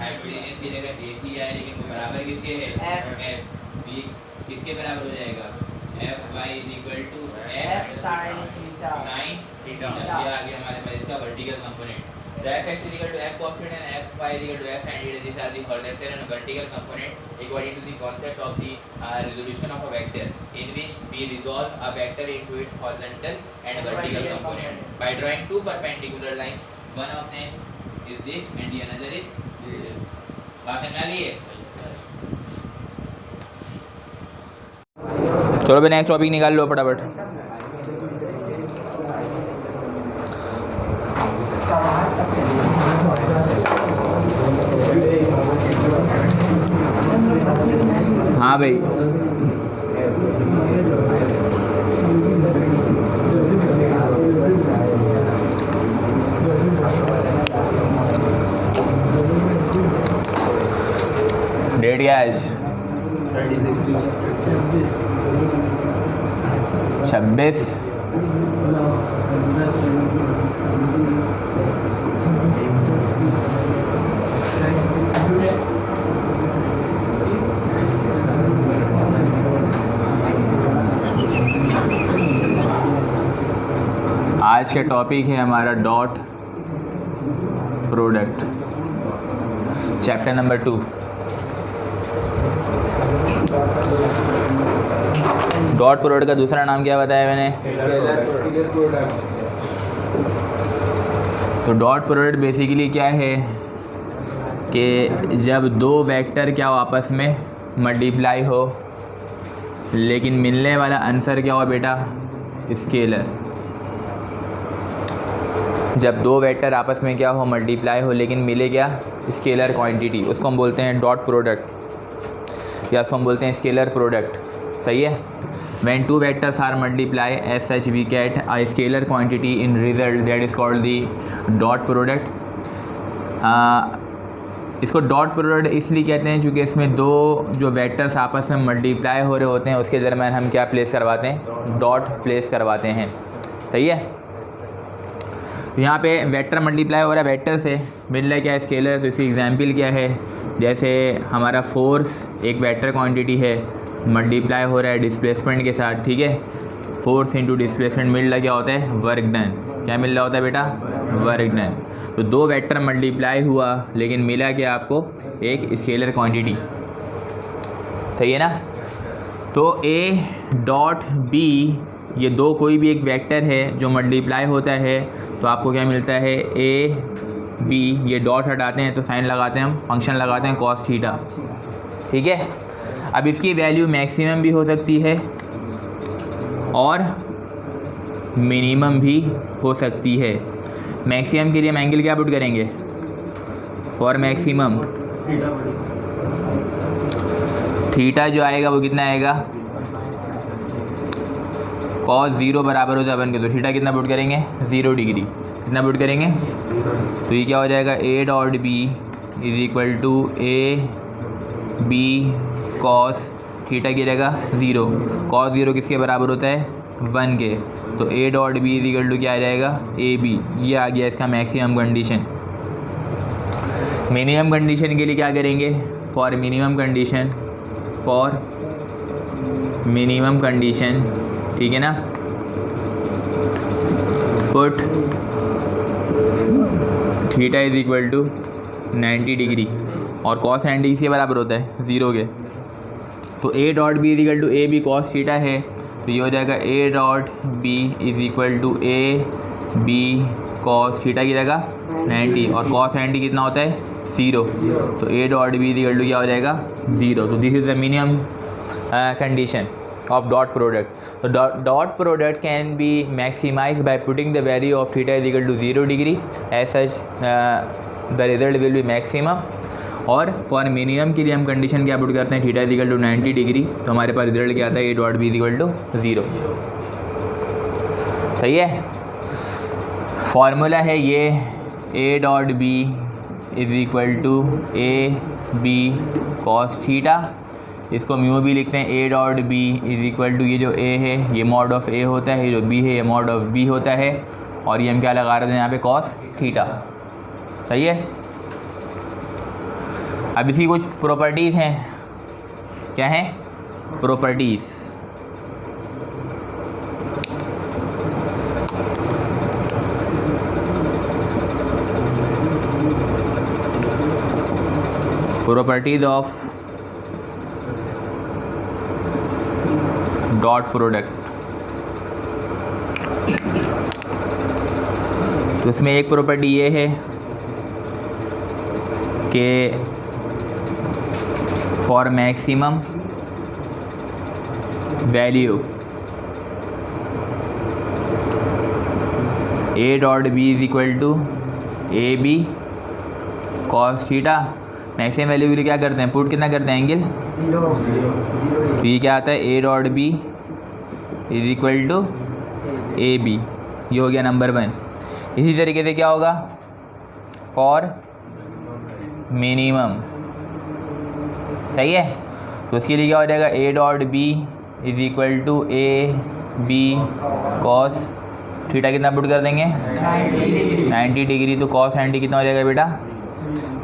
Speaker 1: हाइपोटेनियस की जगह AC आया, लेकिन वो बराबर किसके है, F। ये किसके बराबर हो जाएगा, FY =
Speaker 2: F sin theta.
Speaker 1: sin theta. ये आ गया हमारे पास इसका वर्टिकल कंपोनेंट। तो Fx = F cos theta and Fy = F sin theta. These are the horizontal and vertical component according to the concept of the resolution of a vector, in which we resolve a vector into its horizontal and vertical component by drawing two perpendicular lines. One of them is this and the another is this. बात समझ आ गई है? चलो भाई next topic निकाल लो फटाफट। हाँ भाई डेट क्या है आज, 26। आज का टॉपिक है हमारा dot product, chapter number 2। Dot product का दूसरा नाम क्या बताया मैंने, तो डॉट प्रोडक्ट बेसिकली क्या है कि जब दो वेक्टर क्या हो आपस में मल्टीप्लाई हो, लेकिन मिलने वाला आंसर क्या हो बेटा, स्केलर। जब दो वेक्टर आपस में क्या हो, मल्टीप्लाई हो, लेकिन मिले क्या, स्केलर क्वांटिटी, उसको हम बोलते हैं डॉट प्रोडक्ट या उसको हम बोलते हैं स्केलर प्रोडक्ट। सही है। When two vectors are multiplied as such we get a scalar quantity in result that is called the dot product. इसको डॉट प्रोडक्ट इसलिए कहते हैं क्योंकि इसमें दो जो वेक्टर्स आपस में मल्टीप्लाई हो रहे होते हैं उसके दरम्यान हम क्या प्लेस करवाते हैं, डॉट प्लेस करवाते हैं। सही है। तो यहाँ पे वेक्टर मल्टीप्लाई हो रहा है वेक्टर से, मिल रहा है क्या, स्केलर। तो इसकी एग्जांपल क्या है, जैसे हमारा फोर्स एक वेक्टर क्वांटिटी है, मल्टीप्लाई हो रहा है डिस्प्लेसमेंट के साथ। ठीक है, फोर्स इंटू डिस्प्लेसमेंट मिल रहा क्या होता है, वर्क डन। क्या मिल रहा होता है बेटा, वर्क डन। तो दो वेक्टर मल्टीप्लाई हुआ लेकिन मिला क्या आपको, एक स्केलर क्वांटिटी। सही है ना। तो ए डॉट बी, ये दो कोई भी एक वेक्टर है जो मल्टीप्लाई होता है तो आपको क्या मिलता है, ए बी, ये डॉट हटाते हैं तो साइन लगाते हैं, हम फंक्शन लगाते हैं कॉस थीटा। ठीक है। अब इसकी वैल्यू मैक्सिमम भी हो सकती है और मिनिमम भी हो सकती है। मैक्सिमम के लिए हम एंगल क्या पुट करेंगे, फॉर मैक्सिमम थीटा जो आएगा वो कितना आएगा, cos 0 बराबर हो जाए 1 के, तो थीटा कितना पुट करेंगे, 0 डिग्री। कितना पुट करेंगे, तो ये क्या हो जाएगा, A dot B is equal to A B cos theta की जगह 0। cos 0 किसके बराबर होता है, 1 के। तो A dot B is equal to क्या आ जाएगा, ए बी। ये आ गया इसका मैक्सिमम कंडीशन। मिनिमम कंडीशन के लिए क्या करेंगे, for minimum condition, for minimum condition, ठीक है ना, put theta is equal to 90 degree और कॉस 90 इसके बराबर होता है 0 के। तो A dot B is equal to A B cos theta है, तो ये हो जाएगा A dot B is equal to A B cos theta की जगह 90 और कॉस 90 कितना होता है, 0। तो A dot B is equal to क्या हो जाएगा, 0। तो this is the minimum condition of dot product. So dot product can be maximized by putting the value of theta is equal to 0 degree. As such the result will be maximum. और for minimum के लिए हम condition क्या put करते हैं, theta is equal to 90 degree, तो हमारे पास रिजल्ट क्या आता है, A dot B is equal to 0। सही है। फॉर्मूला है ये, A dot B is equal to A B cos theta इसको म्यू भी लिखते हैं, A dot B is equal to ये जो ए है ये मॉड ऑफ ए होता है, ये जो बी है ये मॉड ऑफ बी होता है, और ये हम क्या लगा रहे थे यहाँ पे कॉस थीटा। सही है। अब इसकी कुछ प्रॉपर्टीज़ हैं, क्या हैं properties. Properties of dot product. तो इसमें एक प्रॉपर्टी ये है कि for maximum value A dot B is equal to A B cos theta. Maximum value के लिए क्या करते हैं, पुट कितना करते हैं, एंगल 0। तो ये क्या आता है, A dot B is equal to A B, ये हो गया नंबर 1। इसी तरीके से क्या होगा फॉर मिनिमम। सही है। तो उसके लिए क्या हो जाएगा, A dot B is equal to A B cos theta, कितना पुट कर देंगे 90 डिग्री। तो कॉस 90 कितना हो जाएगा बेटा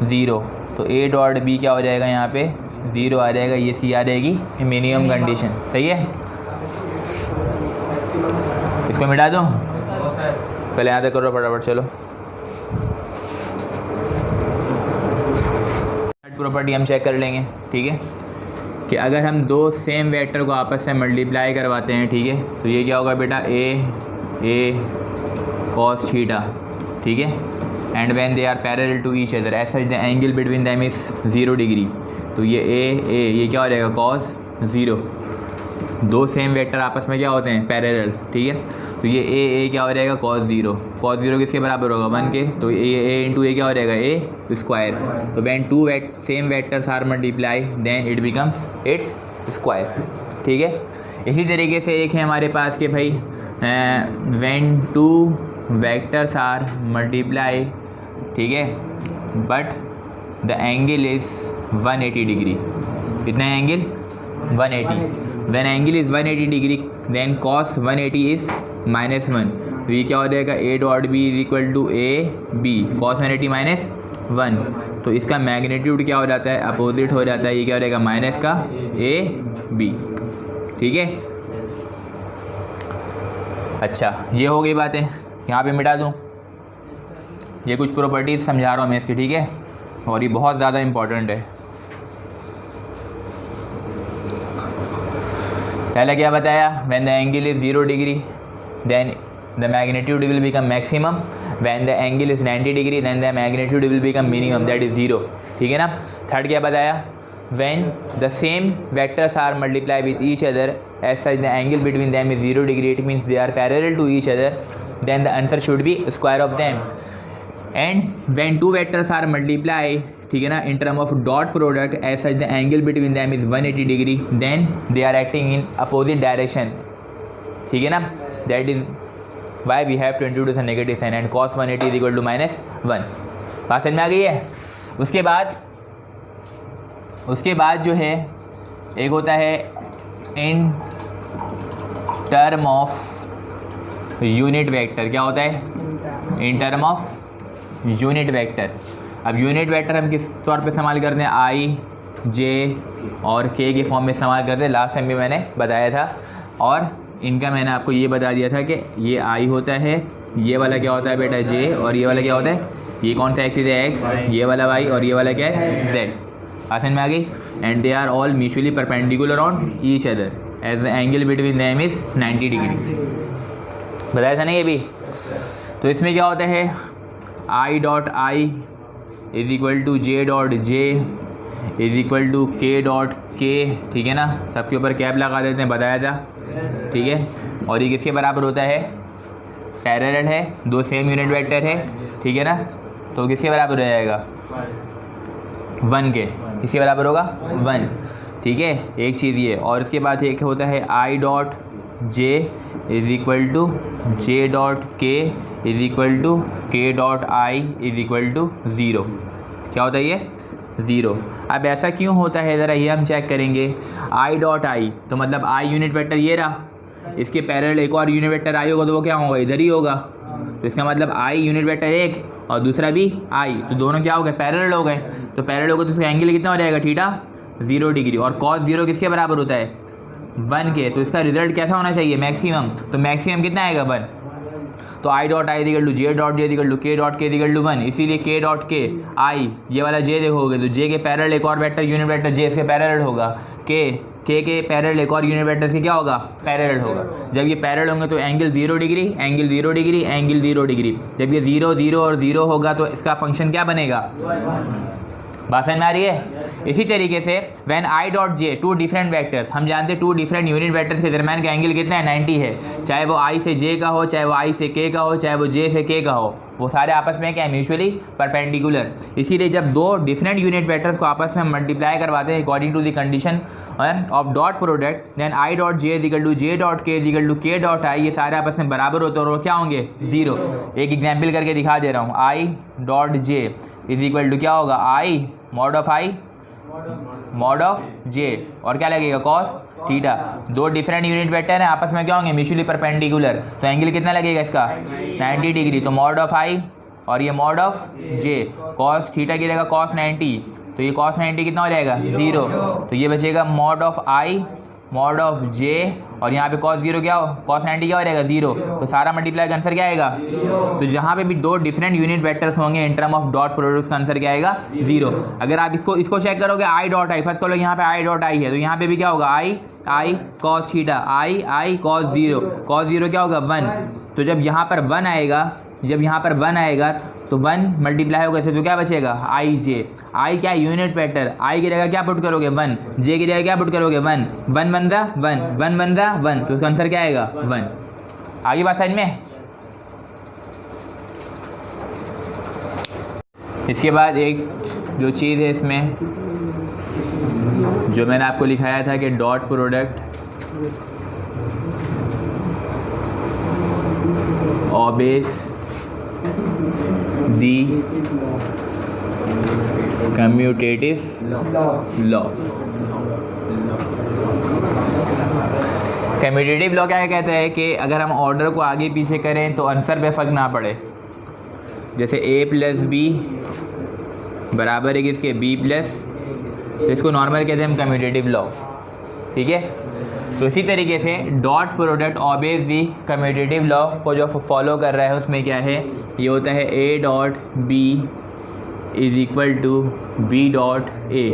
Speaker 1: 0। तो ए डॉट बी क्या हो जाएगा यहाँ पे 0 आ जाएगा, ये सी आ जाएगी मिनिमम कंडीशन। सही है। इसको मिटा दूँ, पहले यहाँ तक करो फटाफट। चलो प्रॉपर्टी हम चेक कर लेंगे, ठीक है, कि अगर हम दो सेम वेक्टर को आपस में मल्टीप्लाई करवाते हैं, ठीक है, तो ये क्या होगा बेटा ए कॉस थीटा, ठीक है, and when they are parallel to each other as such the angle between them is 0 degree. तो ये ये क्या हो जाएगा कॉस 0। दो सेम वेक्टर आपस में क्या होते हैं पैरेलल, ठीक है, तो ये ए क्या हो जाएगा cos 0। cos 0 किसके बराबर होगा 1 के, तो ए इंटू ए क्या हो जाएगा ए स्क्वायर। तो when two same vectors are multiply then it becomes its square, ठीक है। इसी तरीके से एक है हमारे पास कि भाई when two vectors are multiply, ठीक है, but the angle is 180 degree. कितना है angle 180। When angle is 180 degree then cos 180 is -1। तो ये क्या हो जाएगा A dot B is equal to A B cos 180 -1। तो इसका मैग्नीट्यूड क्या हो जाता है, अपोजिट हो जाता है, ये क्या हो जाएगा माइनस का ए बी, ठीक है। अच्छा ये हो गई बातें, यहाँ पे मिटा दूँ। ये कुछ प्रॉपर्टीज़ समझा रहा हूँ मैं इसकी, ठीक है, और ये बहुत ज़्यादा इम्पॉर्टेंट है। पहले क्या बताया, when the angle is 0 degree then the magnitude will become maximum, when the angle is 90 degree then the magnitude will become minimum, that is 0, ठीक है ना। थर्ड क्या बताया, when the same vectors are multiply with each other as such the angle between them is 0 degree, it means they are parallel to each other, then the answer should be square of them. And when two vectors are multiply, ठीक है ना, in term of dot product as such the angle between them is 180 degree then they are acting in opposite direction, ठीक है ना। That is why we have to introduce a negative sign and cos 180 is equal to -1। बात समझ में आ गई है। उसके बाद जो है एक होता है इन टर्म ऑफ यूनिट वेक्टर। क्या होता है, इन टर्म ऑफ यूनिट वेक्टर। अब यूनिट वेक्टर हम किस तौर पे इस्तेमाल करते हैं, आई जे और के के फॉर्म में इस्तेमाल करते हैं, लास्ट टाइम भी मैंने बताया था। और इनका मैंने आपको ये बता दिया था कि ये आई होता है, ये वाला क्या होता है बेटा जे, और ये वाला क्या होता है, ये कौन सा एक्सिस है एक्स, ये वाला वाई, और ये वाला क्या है जेड। आसान में आ गई। And they are all mutually perpendicular on each other as the angle between them is 90 degree. बताया था ना ये भी। तो इसमें क्या होता है, I dot I is equal to J dot J is equal to K dot K, ठीक है ना, सबके ऊपर कैप लगा देते हैं, बताया था, ठीक है। और ये किसके बराबर होता है, पैरेलल है, दो सेम यूनिट वेक्टर है, ठीक है ना, तो किसके बराबर हो जाएगा 1 के, किसके बराबर होगा 1, ठीक है। एक चीज़ ये, और इसके बाद एक होता है I dot J is equal to J dot K is equal to K dot I is equal to 0। क्या होता है ये 0। अब ऐसा क्यों होता है ज़रा ये हम चेक करेंगे। आई डॉट आई तो मतलब आई यूनिट वेक्टर ये रहा, इसके पैरेलल एक और यूनिट वेक्टर आई होगा तो वो क्या होगा, इधर ही होगा। तो इसका मतलब आई यूनिट वेक्टर एक और दूसरा भी आई, तो दोनों क्या हो गए, पैरेलल हो गए। तो पैरेलल हो गए तो उसका एंगल कितना हो जाएगा, थीटा 0 डिग्री। और कॉस 0 किसके बराबर होता है, 1 के। तो इसका रिजल्ट कैसा होना चाहिए, मैक्सिमम। तो मैक्सिमम कितना आएगा, 1। तो I dot I equal to J dot J equal to K dot K equal to 1। इसीलिए के डॉट के आई, ये वाला जे देखोगे तो जे के पैरेलल एक और वेक्टर यूनिट वेक्टर जे इसके पैरेलल होगा। के पैरेलल एक और यूनिट वेक्टर से क्या होगा, पैरेलल होगा। जब ये पैरेलल होंगे तो angle 0 degree, angle 0 degree, angle 0 degree. जब ये 0 0 और 0 होगा तो इसका फंक्शन क्या बनेगा, बात समझ में आ रही है। इसी तरीके से when I dot J, two different vectors, हम जानते हैं टू डिफरेंट यूनिट वेक्टर्स के दरमियान का एंगल कितना है, 90 है। चाहे वो आई से जे का हो, चाहे वो आई से के का हो, चाहे वो जे से के का हो, वो सारे आपस में क्या है, म्यूचुअली परपेंडिकुलर। इसीलिए जब दो डिफरेंट यूनिट वेक्टर्स को आपस में मल्टीप्लाई करवाते हैं according to the condition of dot product, then I dot J equal to J dot K dot I, ये सारे आपस में बराबर होते हैं और वो क्या होंगे, 0। एक एग्जाम्पल करके दिखा दे रहा हूँ। I dot J is equal to क्या होगा, I mod of I mod of J, और क्या लगेगा, कॉस थीटा। दो डिफरेंट यूनिट वेक्टर हैं, आपस में क्या होंगे, म्यूचुअली परपेंडिकुलर। तो एंगल कितना लगेगा इसका, 90 डिग्री। तो मॉड ऑफ आई और ये mod of J, cos theta गिरेगा कॉस 90, तो ये कॉस 90 कितना हो जाएगा, 0। तो ये बचेगा mod of I mod of J, और यहाँ पे कॉस 0 क्या हो, कॉस 90 क्या हो जाएगा, 0। तो सारा मल्टीप्लाई का आंसर क्या आएगा, 0। तो जहाँ पे भी दो डिफरेंट यूनिट वेक्टर्स होंगे इन टर्म ऑफ डॉट प्रोडक्ट का आंसर क्या आएगा, 0। अगर आप इसको चेक करोगे, आई डॉट आई, फर्स्ट करो यहाँ पे आई डॉट आई है, तो यहाँ पे भी क्या होगा, I cos theta, I cos 0 क्या होगा, 1। तो जब यहाँ पर 1 आएगा, तो 1 मल्टीप्लाई होगा इससे, तो क्या बचेगा, आई जे। आई क्या यूनिट वेक्टर, आई की जगह क्या पुट करोगे, 1, जे की जगह क्या पुट करोगे, 1 1 दा 1, तो उसका आंसर क्या आएगा, 1। आगे बात समझ में। इसके बाद एक जो चीज़ है इसमें, जो मैंने आपको लिखाया था कि dot product obeys the commutative law। Commutative law क्या कहता है कि अगर हम ऑर्डर को आगे पीछे करें तो आंसर पे फर्क ना पड़े। जैसे a प्लस बी बराबर है किसके, b प्लस, इसको नॉर्मल कहते हैं हम कम्यूटेटिव लॉ, ठीक है। तो इसी तरीके से डॉट प्रोडक्ट ऑबेज दी कम्यूटेटिव लॉ को जो फॉलो कर रहा है उसमें क्या है, ये होता है a dot b is equal to b dot a।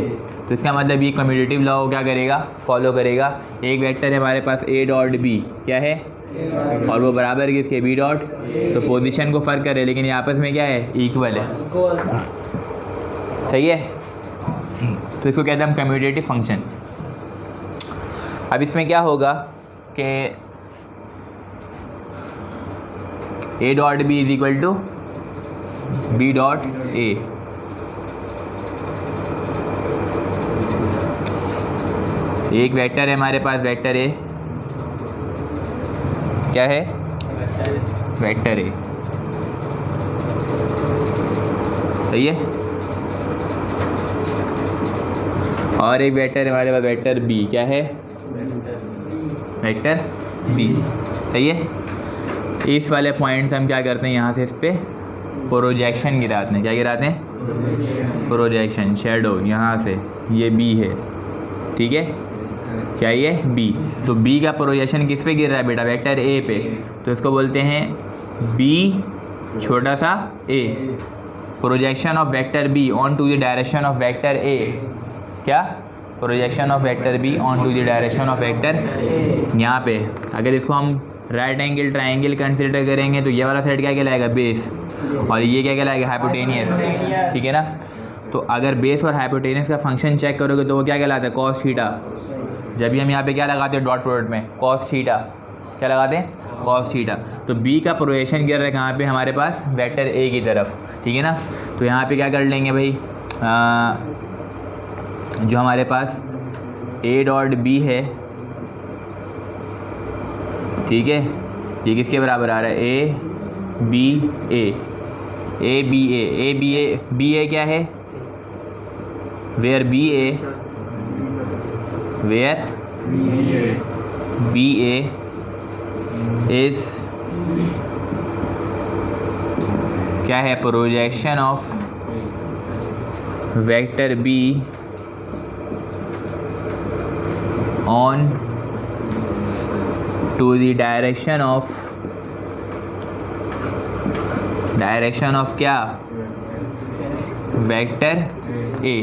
Speaker 1: तो इसका मतलब ये कम्यूटेटिव लॉ को क्या करेगा, फॉलो करेगा। एक वेक्टर है हमारे पास a डॉट b, क्या है, और वो बराबर है किसके, b डॉट। तो पोजीशन को फ़र्क करे लेकिन ये आपस में क्या है, इक्वल है, सही है। तो इसको कहते हैं हम कम्यूटेटिव फंक्शन। अब इसमें क्या होगा कि a dot b is equal to b dot a। एक वेक्टर है हमारे पास, वेक्टर a, क्या है, वेक्टर a, सही है। और एक वेक्टर है हमारे पास, वेक्टर b, क्या है, वेक्टर b, सही है। इस वाले पॉइंट्स हम क्या करते हैं, यहाँ से इस पर प्रोजेक्शन गिराते हैं, क्या गिराते हैं, प्रोजेक्शन, शेडो, यहाँ से ये b है, ठीक है, क्या ये b। तो b का प्रोजेक्शन किस पे गिर रहा है बेटा, वेक्टर a पे, तो इसको बोलते हैं b छोटा सा a, projection of vector b on to the direction of vector a, क्या, projection of vector B on to the direction of vector. यहाँ पे अगर इसको हम राइट एंगल ट्राइंगल कंसिडर करेंगे तो ये वाला साइड क्या कहलाएगा, बेस, और ये क्या कहलाएगा, हाइपोटेनियस, ठीक है ना। तो अगर बेस और हाइपोटेनियस का फंक्शन चेक करोगे तो वो क्या कहलाता है, कॉस थीटा। जब भी हम यहाँ पे क्या लगाते हैं डॉट प्रोडक्ट में, कॉस थीटा, क्या लगाते हैं, कॉस थीटा। तो बी का प्रोजेक्शन गिर रहा है कहाँ पे, हमारे पास वेक्टर ए की तरफ, ठीक है ना। तो यहाँ पे क्या कर लेंगे भाई, जो हमारे पास a डॉट b है, ठीक है, ये किसके बराबर आ रहा है, a b a क्या है, where BA is क्या है, projection of vector B on to the direction of क्या, वेक्टर A।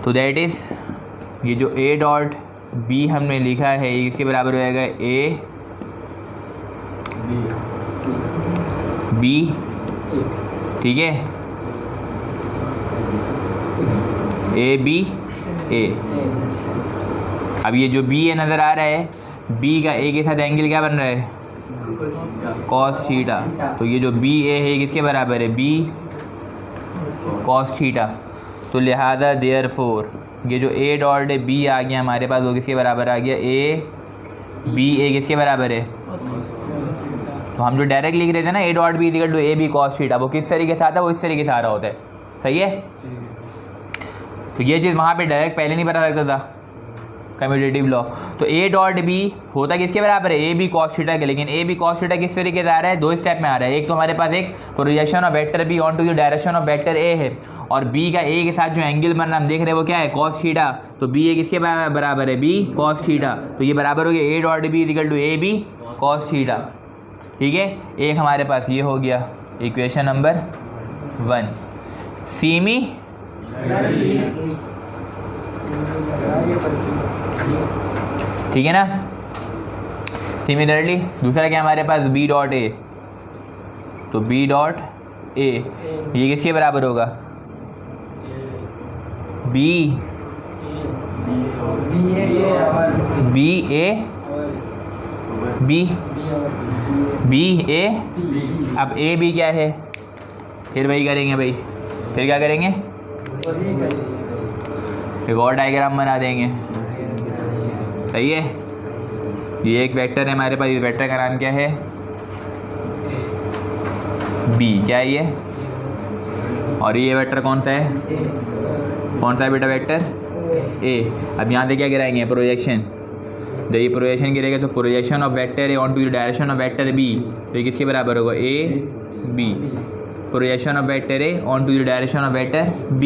Speaker 1: तो दैट इज़ ये जो A डॉट B हमने लिखा है ये किसके बराबर हो जाएगा, A B, ठीक है, A B A। अब ये जो B है नज़र आ रहा है, B का A के साथ एंगल क्या बन रहा है, कॉस थीटा। तो ये जो BA है ये किसके बराबर है, B कॉस थीटा। तो लिहाजा देयरफॉर ये जो A डॉट है B आ गया हमारे पास, वो किसके बराबर आ गया, A B A किसके बराबर है। तो हम जो डायरेक्ट लिख रहे थे ना A dot B equal to A B cos theta, वो किस तरीके से आता है, वो इस तरीके से आ रहा होता है, सही है। तो ये चीज़ वहाँ पे डायरेक्ट पहले नहीं बता सकता था, कम्यूटेटिव लॉ। तो A डॉट B होता किसके बराबर है, A B कॉस थीटा के। लेकिन A B कॉस थीटा किस तरीके से आ रहा है, दो स्टेप में आ रहा है। एक तो हमारे पास एक projection of vector B on to the direction of vector A है, और B का A के साथ जो एंगल बन रहा हम देख रहे हैं वो क्या है, कॉस थीटा। तो B A किसके बराबर है, B कॉस थीटा। तो ये बराबर हो गया A dot B equal to A B cos theta, ठीक है। एक हमारे पास ये हो गया इक्वेशन नंबर 1। सीमी ठीक है ना। सिमिलरली दूसरा क्या हमारे पास, B डॉट A। तो B डॉट A ये किसके बराबर होगा, B A अब A B क्या है, फिर वही करेंगे भाई, फिर क्या करेंगे, एक और डायग्राम बना देंगे, सही है। ये एक वेक्टर है हमारे पास, इस वेक्टर का नाम क्या है, B, क्या है ये, और ये वेक्टर कौन सा है, कौन सा है बेटा वेक्टर, A। अब यहाँ से क्या गिराएंगे, प्रोजेक्शन। जब ये प्रोजेक्शन गिरेगा तो projection of vector A on to the direction of vector B, तो ये किसके बराबर होगा, A B। Projection of vector A on to the direction of vector B,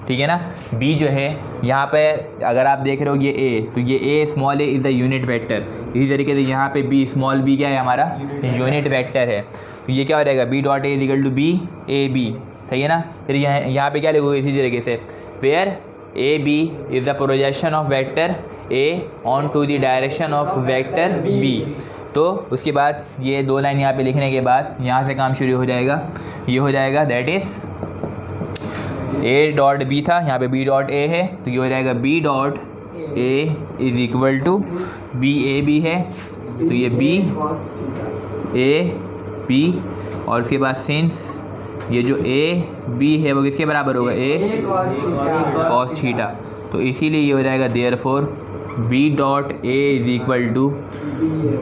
Speaker 1: ठीक है ना। B जो है यहाँ पे अगर आप देख रहे हो ये A, तो ये A small a is the unit vector. इसी तरीके से यहाँ पे B स्मॉल b क्या है, हमारा यूनिट वेक्टर है। तो ये क्या हो जाएगा, B dot A equal to B A B, सही है ना। फिर यहाँ पे क्या लिखोगे इसी तरीके से, where A B is the projection of vector A on to the direction of vector B। तो उसके बाद ये दो लाइन यहाँ पे लिखने के बाद यहाँ से काम शुरू हो जाएगा। ये हो जाएगा that is A dot B था, यहाँ पे B डॉट A है, तो ये हो जाएगा B dot A is equal to B A B है, तो ये B A B, और उसके बाद सिंस ये जो A B है वो किसके बराबर होगा, A कॉस थीटा। तो इसीलिए ये हो जाएगा therefore B dot A is equal to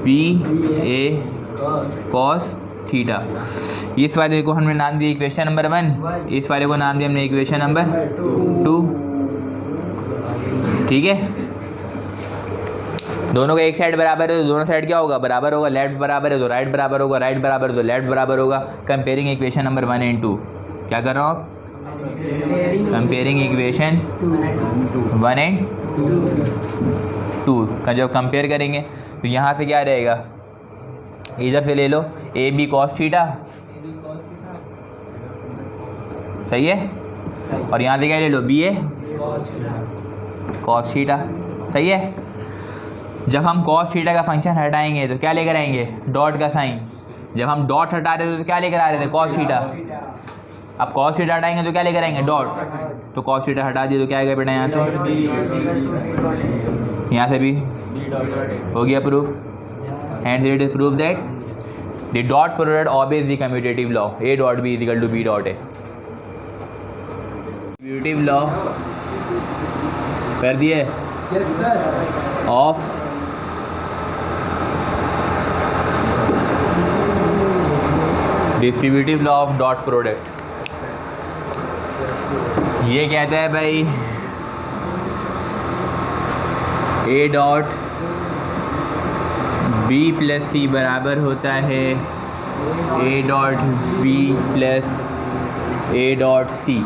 Speaker 1: B A cos theta. इस वाले को हमने नाम दिया इक्वेशन नंबर 1, इस वाले को नाम दिया हमने इक्वेशन नंबर 2, ठीक है। दोनों का एक साइड बराबर है तो दोनों साइड क्या होगा, बराबर होगा। लेफ्ट बराबर है तो राइट बराबर होगा, राइट बराबर है तो लेफ्ट बराबर होगा। कंपेयरिंग इक्वेशन नंबर 1 एंड 2, क्या कर रहा हूँ आप, कंपेयरिंग इक्वेशन 1 एंड 2 का जब कंपेयर करेंगे तो यहाँ से क्या रहेगा, इधर से ले लो A B कॉस थीटा, सही है, और यहाँ से क्या ले लो B A कॉस थीटा, सही है। जब हम कॉस थीटा का फंक्शन हटाएंगे तो क्या लेकर आएंगे, डॉट का साइन। जब हम डॉट हटा रहे थे तो क्या लेकर आ रहे थे, कॉस थीटा। अब कॉस थीटा हटाएंगे तो क्या लेकर आएंगे, डॉट। तो कॉस थीटा हटा दिए तो क्या आएगा बेटा, यहाँ से भी हो गया proof. Hence it is proof that the dot product obeys the commutative law A dot B is equal to B dot A। commutative law कर दिए of distributive law of dot product। ये कहता है भाई A dot B plus C बराबर होता है A dot B plus A dot C.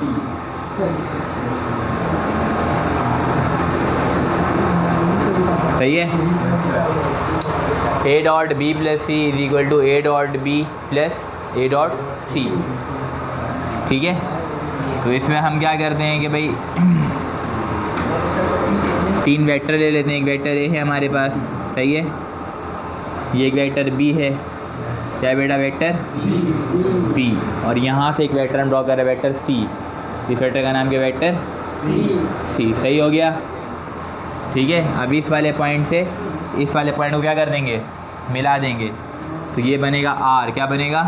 Speaker 1: सही है। A dot B plus C is equal to A dot B plus A dot C. ठीक है, तो इसमें हम क्या करते हैं कि भाई 3 वेक्टर ले लेते हैं। एक वेक्टर ए है हमारे पास, सही है, ये एक वेक्टर बी है, क्या बेटा वेक्टर बी, और यहाँ से एक वेक्टर हम ड्रॉ कर रहे हैं वेक्टर सी। इस वेक्टर का नाम क्या वेक्टर सी। सही हो गया। ठीक है, अब इस वाले पॉइंट से इस वाले पॉइंट को क्या कर देंगे, मिला देंगे, तो ये बनेगा आर। क्या बनेगा,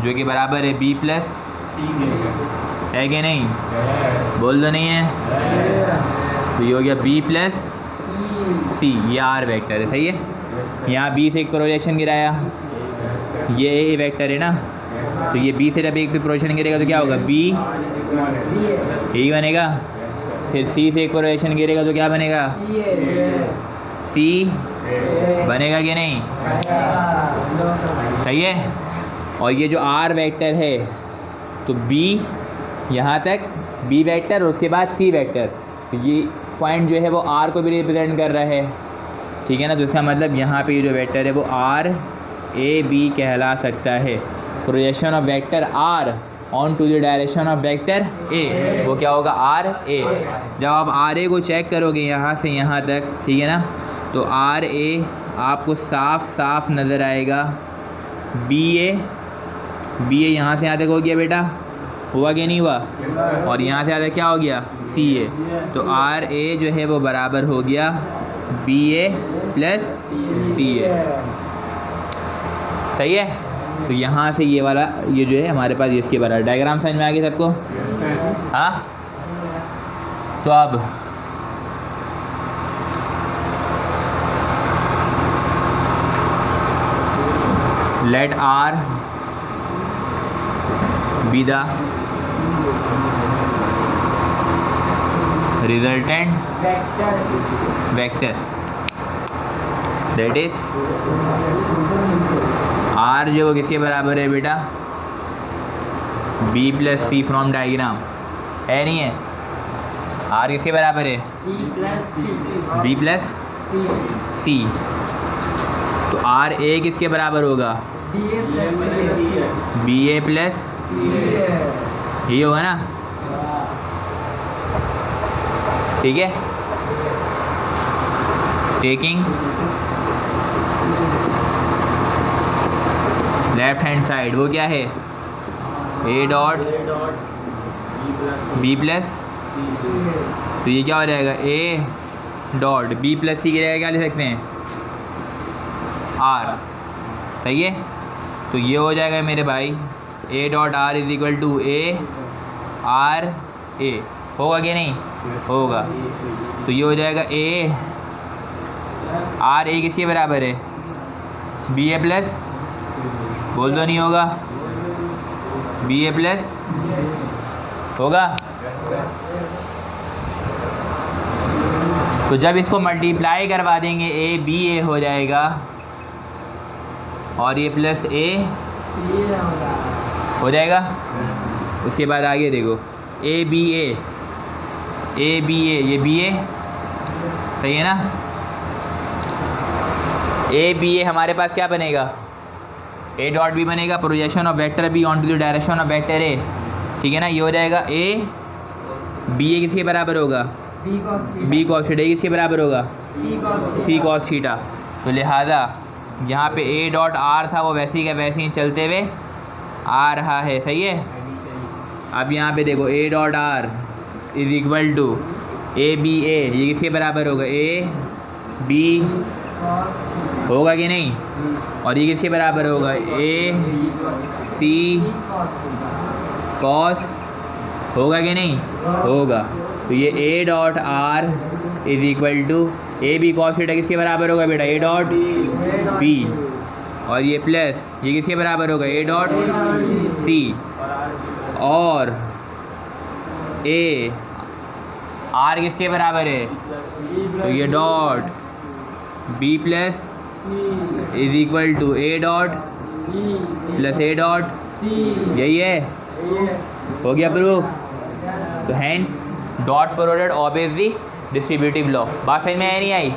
Speaker 1: जो कि बराबर है बी प्लस, है कि नहीं, बोल दो नहीं है, तो ये हो गया बी प्लस सी, ये आर वेक्टर है। सही है, यहाँ बी से एक प्रोजेक्शन गिराया, ये ए वेक्टर है ना, तो ये बी से जब एक पे प्रोजेक्शन गिरेगा तो क्या होगा, बी यही बनेगा। फिर सी से एक प्रोजेक्शन गिरेगा तो क्या बनेगा, सी बनेगा कि नहीं, सही है। और ये जो आर वेक्टर है, तो बी यहाँ तक बी वेक्टर और उसके बाद सी वेक्टर, तो ये पॉइंट जो है वो आर को भी रिप्रेजेंट कर रहा है। ठीक है ना, तो इसका मतलब यहाँ पे ये जो वेक्टर है वो आर ए बी कहला सकता है। Projection of vector R on to the direction of vector A, वो क्या होगा, आर ए। जब आप आर ए को चेक करोगे यहाँ से यहाँ तक, ठीक है ना, तो आर ए आपको साफ साफ नज़र आएगा। बी ए यहाँ से यहाँ तक हो गया बेटा, हुआ कि नहीं हुआ, और यहाँ से यहाँ तक क्या हो गया, सी ए। तो आर ए जो है वो बराबर हो गया बी ए प्लस सी ए। सही है, तो यहाँ से ये वाला ये जो है हमारे पास इसके बराबर। डायग्राम समझ में आ गया सबको, हाँ। तो अब let R be the resultant vector, that is R जो किसके बराबर है बेटा, B plus C from diagram, है नहीं है, R किसके बराबर है, B प्लस सी। तो R A किसके बराबर होगा, बी ए प्लस, यही होगा ना, ठीक है। टेकिंग लेफ्ट हैंड साइड, वो क्या है, ए डॉट बी प्लस, तो ये क्या हो जाएगा, ए डॉट बी प्लस सी की जगह क्या ले सकते हैं, आर। सही है, तो ये हो जाएगा मेरे भाई A dot R is equal to A R A. होगा कि नहीं, होगा। तो ये हो जाएगा ए आर ए किसके बराबर है, बी ए प्लस, बोल दो नहीं होगा, बी ए प्लस होगा। तो जब इसको मल्टीप्लाई करवा देंगे ए बी ए हो जाएगा, और ये प्लस ए हो जाएगा। उसके बाद आगे देखो ए B A, A B A, ये बी ए, सही है ना। ए बी ए हमारे पास क्या बनेगा, ए डॉट बी बनेगा, projection of vector B on to the direction of vector A. ठीक है ना, ये हो जाएगा ए बी ए किसके बराबर होगा, बी कॉस थीटा। किसके बराबर होगा, सी कॉस थीटा। तो लिहाजा यहाँ पे ए डॉट आर था वो वैसे ही का वैसे ही चलते हुए आ रहा है। सही है, अब यहाँ पे देखो A dot R is equal to A B A, ये किसके बराबर होगा, ए बी होगा कि नहीं, और ये किसके बराबर होगा, ए सी कॉस, होगा कि नहीं, होगा। तो ये A dot R is equal to A B cos theta किसके बराबर होगा बेटा, ए डॉट बी, और ये प्लस ये किसके बराबर होगा, ए डॉट सी, और ए, आर किसके बराबर है, तो ये dot B plus is equal to A dot plus A dot, यही है, हो गया प्रूफ। तो hence dot product obvious the distributive law. बात समझ में आई नहीं आई?